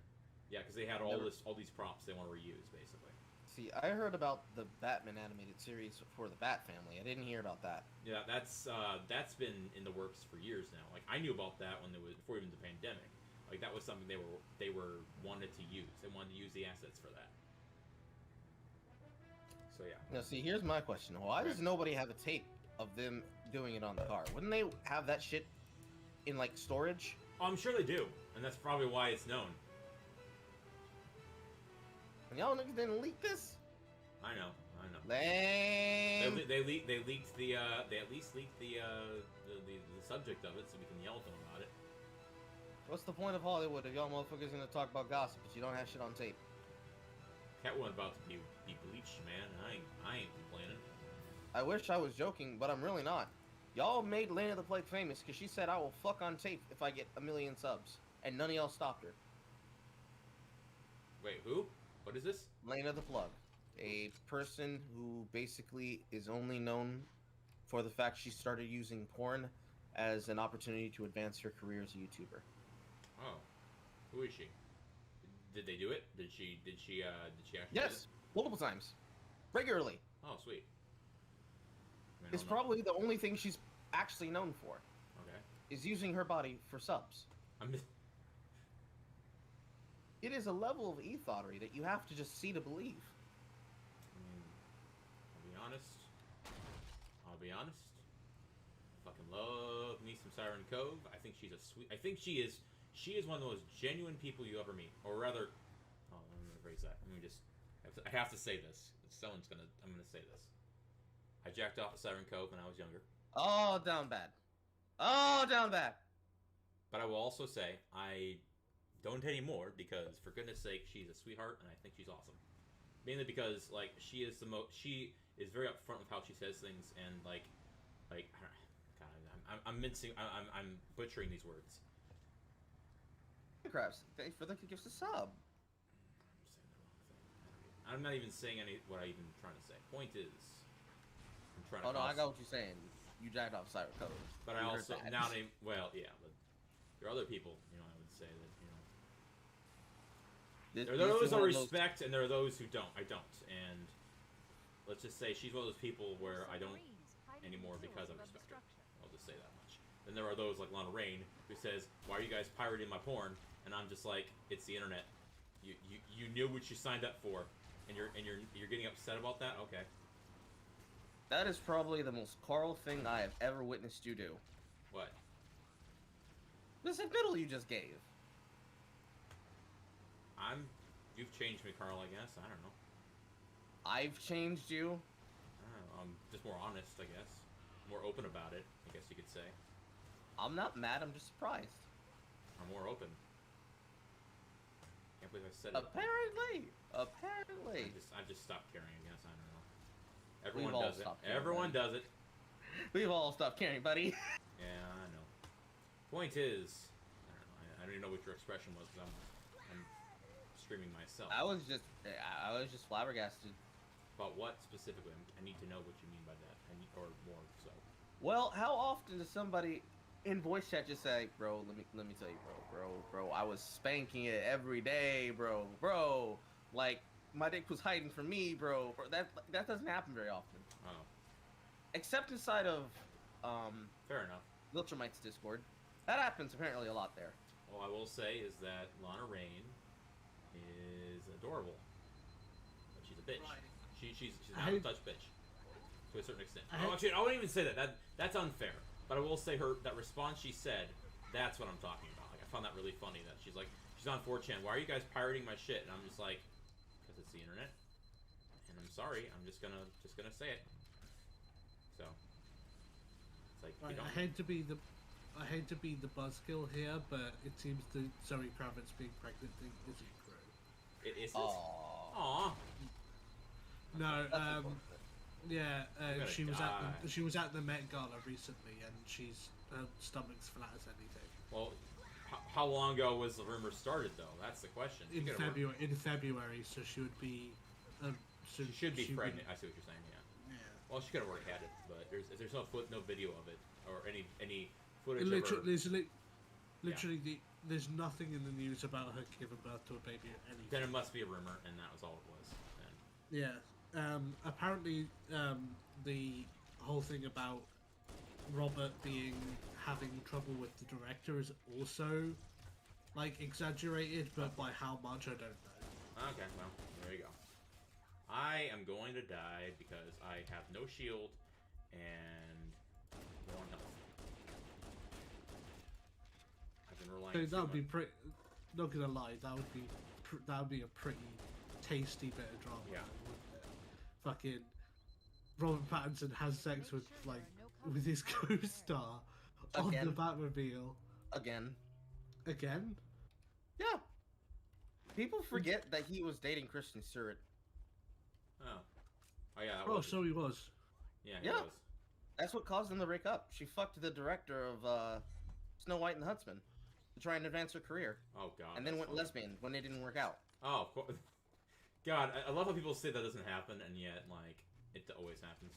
Yeah, because they had all these props they want to reuse, basically. See, I heard about the Batman animated series for the Bat Family. I didn't hear about that. Yeah, that's been in the works for years now. Like, I knew about that before even the pandemic. Like, that was something they were wanted to use. They wanted to use the assets for that. So yeah. Now, see, here's my question: why does nobody have a tape of them doing it on the car? Wouldn't they have that shit in like storage? Oh, I'm sure they do, and that's probably why it's known. And y'all niggas didn't leak this? I know. Lame. They leaked the they at least leaked the subject of it, so we can yell at them about it. What's the point of Hollywood if y'all motherfuckers gonna talk about gossip but you don't have shit on tape? Catwoman about to be bleached, man. I ain't complaining. I wish I was joking, but I'm really not. Y'all made Lana the Plague famous because she said I will fuck on tape if I get 1 million subs, and none of y'all stopped her. Wait, who? What is this? Lana the Plug, a person who basically is only known for the fact she started using porn as an opportunity to advance her career as a YouTuber. Oh, who is she? Did they do it? Did she actually? Yes, multiple times, regularly. Oh, sweet. It's probably the only thing she's actually known for. Okay. Is using her body for subs. It is a level of e-thoughterry that you have to just see to believe. I'll be honest. Fucking love me some Siren Cove. I think she's a sweet. I think she is one of the most genuine people you ever meet. Or rather, I'm gonna phrase that. I have to say this. I'm gonna say this. I jacked off at Siren Cove when I was younger. Oh, down bad. Oh, down bad. But I will also say, I don't anymore, because for goodness sake, she's a sweetheart, and I think she's awesome. Mainly because, like, she is very upfront with how she says things, and like, God, I'm butchering these words. Crabs, thanks for the gifts a sub. I'm not even saying what I'm even trying to say. Point is, I'm trying to. Oh no, I got what you're saying. You jacked off Siren Code. But I also now name well, yeah, but there are other people, I would say that, there are those I respect, and there are those who don't. I don't, and let's just say she's one of those people where I don't anymore because I respect her. I'll just say that much. Then there are those like Lana Rain who says, "Why are you guys pirating my porn?" And I'm just like, "It's the internet. You knew what you signed up for, and you're getting upset about that? Okay." That is probably the most CORL thing I have ever witnessed you do. What? This admittal you just gave. You've changed me, Carl, I guess. I don't know. I've changed you? I don't know. I'm just more honest, I guess. More open about it, I guess you could say. I'm not mad, I'm just surprised. I'm more open. Can't believe I said it. Apparently. I've just stopped caring, I guess. I don't know. Everyone does it. Everyone does it. We've all stopped caring, buddy. Yeah, I know. Point is, I don't even know what your expression was, because I'm streaming myself. I was just flabbergasted. About what specifically? I need to know what you mean by that, or more. So. Well, how often does somebody in voice chat just say, "Bro, let me tell you, bro, I was spanking it every day, bro, like my dick was hiding from me, bro." That doesn't happen very often. Oh. except inside of Fair enough. Viltrumite's Discord. That happens apparently a lot there. All I will say is that Lana Rain is adorable, but she's a bitch. Right. She's not a touch bitch to a certain extent. Actually, I won't even say that. That's unfair. But I will say that response she said. That's what I'm talking about. Like I found that really funny. That she's on 4chan. Why are you guys pirating my shit? And I'm just like, because it's the internet. And I'm sorry. I'm just gonna say it. So it's like Right, you don't. I hate to be the buzzkill here, but it seems the Zoe Kravitz being pregnant thing isn't true. It isn't. Aww. Aw. No, That's unfortunate. yeah, You're gonna she was at the Met Gala recently, and her stomach's flat as anything. Well, how long ago was the rumor started, though? That's the question. In February, so she would be. So She should be pregnant. I see what you're saying. Yeah. Yeah. Well, she could have already had it, but there's no video of it or any footage of her. Literally, there's nothing in the news about her giving birth to a baby or anything. Then it must be a rumor, and that was all it was. And Yeah. Apparently, the whole thing about Robert having trouble with the director is also exaggerated, but by how much I don't know. okay, well, there you go. I am going to die because I have no shield and no health. I've been relying. So that would be pretty. Not gonna lie, that would be a pretty tasty bit of drama. Yeah. Wouldn't it? Fucking Robert Pattinson has sex with his co-star on Again. the Batmobile Again. again. Yeah. People forget that he was dating Kristen Stewart. Oh yeah. That Oh, was so he was. Yeah. Yeah. He was. That's what caused them to break up. She fucked the director of Snow White and the Huntsman to try and advance her career, Oh god. and then that's went funny. lesbian when it didn't work out. Oh, of course. God, I love how people say that doesn't happen, and yet it always happens.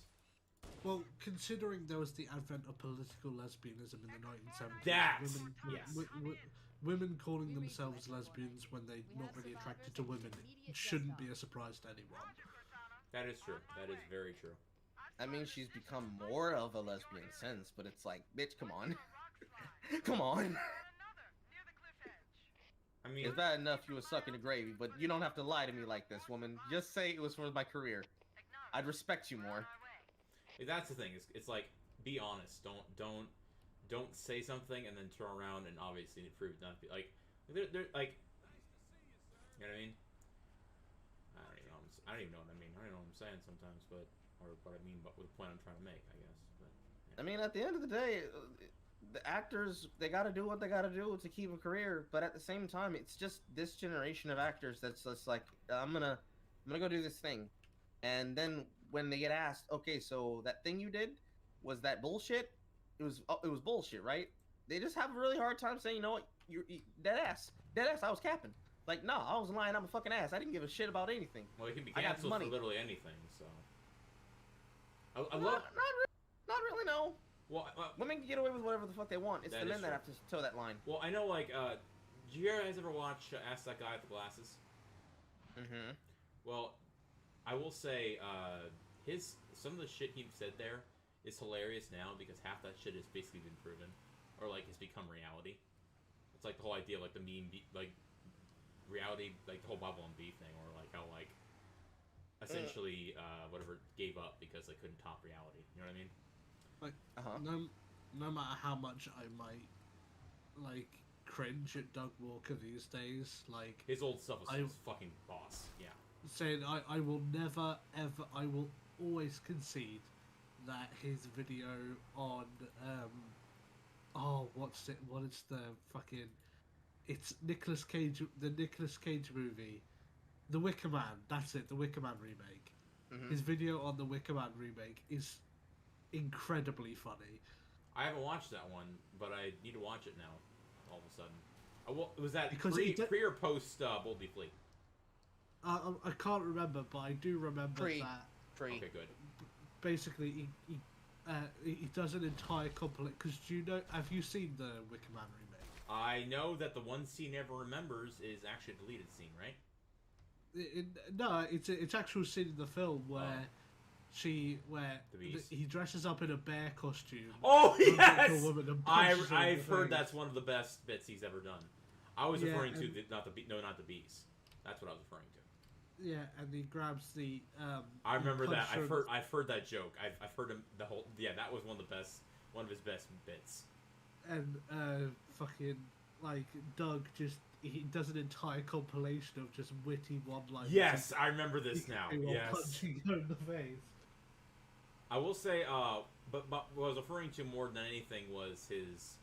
Well, considering there was the advent of political lesbianism in the 1970s, That's- women, yes. women calling themselves lesbians when they're not really attracted to women shouldn't be a surprise to anyone. That is true. That is very true. I mean, she's become more of a lesbian since, but it's like, bitch, come on. Come on. I mean, It's bad enough you was sucking the gravy, but you don't have to lie to me like this, woman. Just say it was for my career. I'd respect you more. that's the thing. It's like, be honest. Don't say something and then turn around and obviously prove not to be they're like, you know what I mean? I don't even know. I don't even know what I mean. I don't know what I'm saying sometimes, or what I mean, but with the point I'm trying to make, I guess. But, yeah. I mean, at the end of the day, the actors, they gotta do what they gotta do to keep a career, but at the same time, it's just this generation of actors that's just like, I'm gonna go do this thing. And then when they get asked, okay, so that thing you did, was that bullshit? It was bullshit, right? They just have a really hard time saying, you know what, you dead ass, I was capping. Like, no, I was lying, I'm a fucking ass. I didn't give a shit about anything. Well, it can be I got canceled for money. literally anything. So, I Not love. really, no. Well, Women can get away with whatever the fuck they want. It's That the is men that true. have to toe that line. well, I know. Do you guys ever watch Ask That Guy with the Glasses? Mm-hmm. Well, I will say, some of the shit he said there is hilarious now because half that shit has basically been proven, or it's become reality. It's like the whole idea of the meme, reality, the whole Babylon Bee thing, or how essentially whatever gave up because they couldn't top reality. You know what I mean? No matter how much I might cringe at Doug Walker these days, His old stuff was fucking boss. Yeah. saying I will never ever, I will always concede that his video on what is the fucking, it's Nicolas Cage, the Nicolas Cage movie, The Wicker Man, that's it, the Wicker Man remake. Mm-hmm. His video on the Wicker Man remake is incredibly funny. I haven't watched that one, but I need to watch it now. All of a sudden, was that Because pre or post Boldly Flee? I can't remember, but I do remember Pre. that Okay, good. basically he does an entire complete. Because have you seen the Wicker Man remake? I know that the one scene everyone remembers is actually a deleted scene, right? No, it's actual scene in the film where The Beast. he dresses up in a bear costume. Oh runs up to a yes, woman and punches her in I've the heard face. that's one of the best bits he's ever done. I was Yeah, referring to and- not the Beast. That's what I was referring to. Yeah, and he grabs the. I remember he that. punches her in the I've heard that joke. I've heard him the whole. Yeah, that was one of his best bits. And fucking like Doug he does an entire compilation of just witty one-liners. Yes, I remember this now. While Yes, punching her in the face. I will say. But what I was referring to more than anything was his,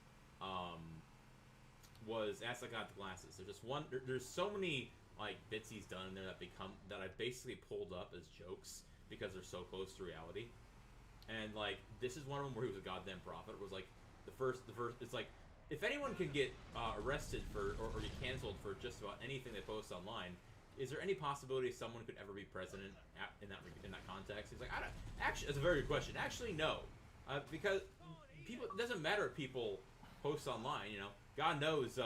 was As I Got the Glasses. There's just one. There's so many like bits he's done in there that I basically pulled up as jokes because they're so close to reality. And like this is one of them where he was a goddamn prophet. It was like the first. It's like if anyone can get arrested for or get canceled for just about anything they post online, is there any possibility someone could ever be president in that context? He's like, I don't. Actually, that's a very good question. Actually, no, because people. It doesn't matter if people post online. You know, God knows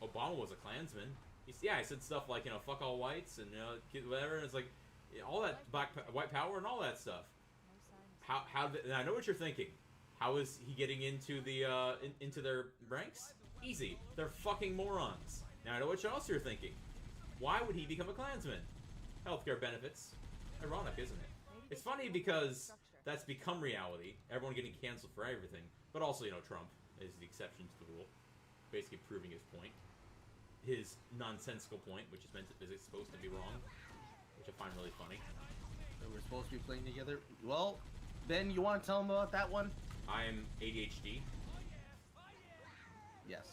Obama was a Klansman. He said stuff like fuck all whites and whatever. And it's like all that white power and all that stuff. And I know what you're thinking. How is he getting into the into their ranks? Easy. They're fucking morons. Now I know what else you're thinking. Why would he become a Klansman? Healthcare benefits. Ironic, isn't it? It's funny because that's become reality. Everyone getting canceled for everything. But also, Trump is the exception to the rule. Basically proving his point. His nonsensical point, which is supposed to be wrong. Which I find really funny. So we're supposed to be playing together. Well, Ben, you want to tell him about that one? I'm ADHD. Yes.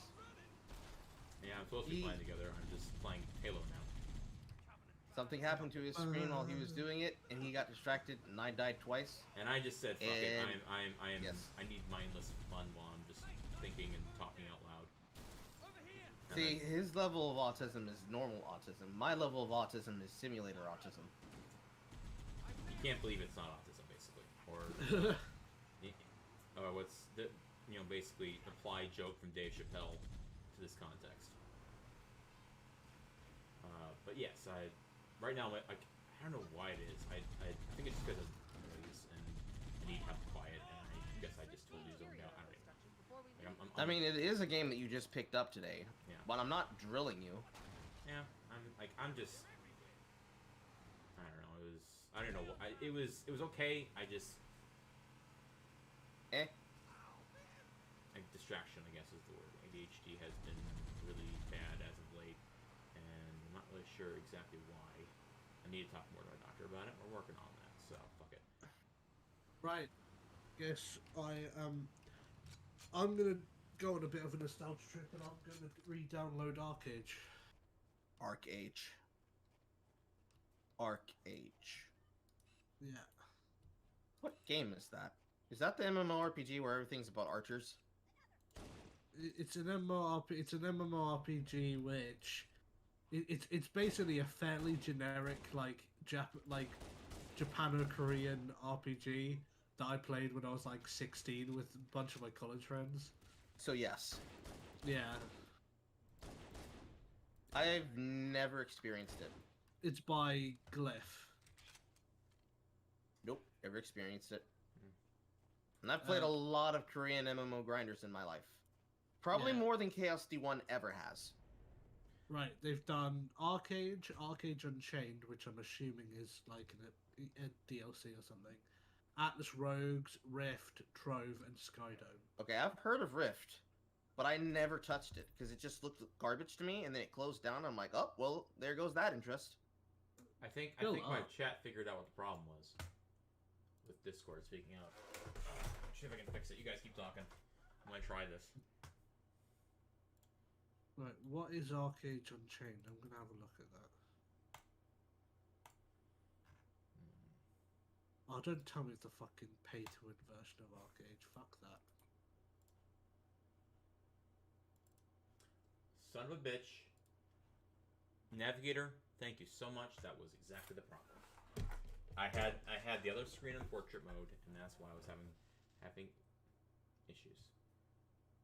Yeah, I'm supposed to be playing together. I'm just playing Halo now. Something happened to his screen while he was doing it, and he got distracted, and I died twice. And I just said, "Fuck it." Yes. I need mindless fun while I'm just thinking and talking out loud. And See, his level of autism is normal autism. My level of autism is simulator autism. you can't believe it's not autism, basically, or what's the basically applied joke from Dave Chappelle to this context. But yes, right now I don't know why it is. I think it's because of noise and I need to have quiet, and I guess I just totally zoned out. I don't know. Like, I mean, it is a game that you just picked up today, Yeah. but I'm not drilling you. Yeah, I'm just. I don't know. I don't know. It was okay. I just. Like distraction, I guess, is the word. ADHD has been really bad as of late, and I'm not really sure exactly why. I need to talk more to my doctor about it. We're working on that, so fuck it. Right. Guess I'm gonna go on a bit of a nostalgia trip, and I'm gonna re-download Arcage. Arc-H. Yeah. What game is that? Is that the MMORPG where everything's about archers? It's an MMORPG which it's basically a fairly generic like Japano-Korean RPG that I played when I was like 16 with a bunch of my college friends. So yes. Yeah. I've never experienced it. It's by Glyph. Nope, never experienced it. And I've played a lot of Korean MMO grinders in my life. Probably Yeah. more than Chaos D1 ever has. Right, they've done Arcage Unchained, which I'm assuming is like a DLC or something. Atlas Rogues, Rift, Trove, and Skydome. Okay, I've heard of Rift, but I never touched it because it just looked garbage to me, and then it closed down. I'm like, oh, well, there goes that interest. I think Still my up. chat figured out what the problem was with Discord. Speaking of, see if I can fix it. You guys keep talking. I'm gonna try this. Right, what is Arcage Unchained? I'm gonna have a look at that. Oh, don't tell me it's the fucking pay-to-win version of Arcage. Fuck that. Son of a bitch. Navigator, thank you so much. That was exactly the problem. I had the other screen in portrait mode, and that's why I was having issues.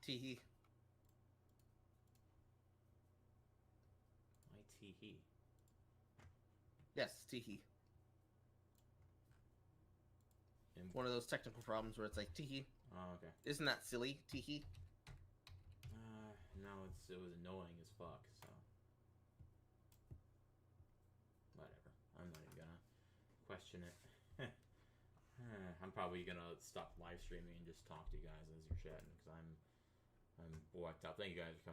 Teehee. My teehee. Yes, teehee. One of those technical problems where it's like, teehee. Oh, okay. Isn't that silly, teehee? No, it was annoying as fuck, so. Whatever. I'm not even gonna question it. I'm probably gonna stop live streaming and just talk to you guys as you're chatting, because I'm worked out. Thank you guys for coming.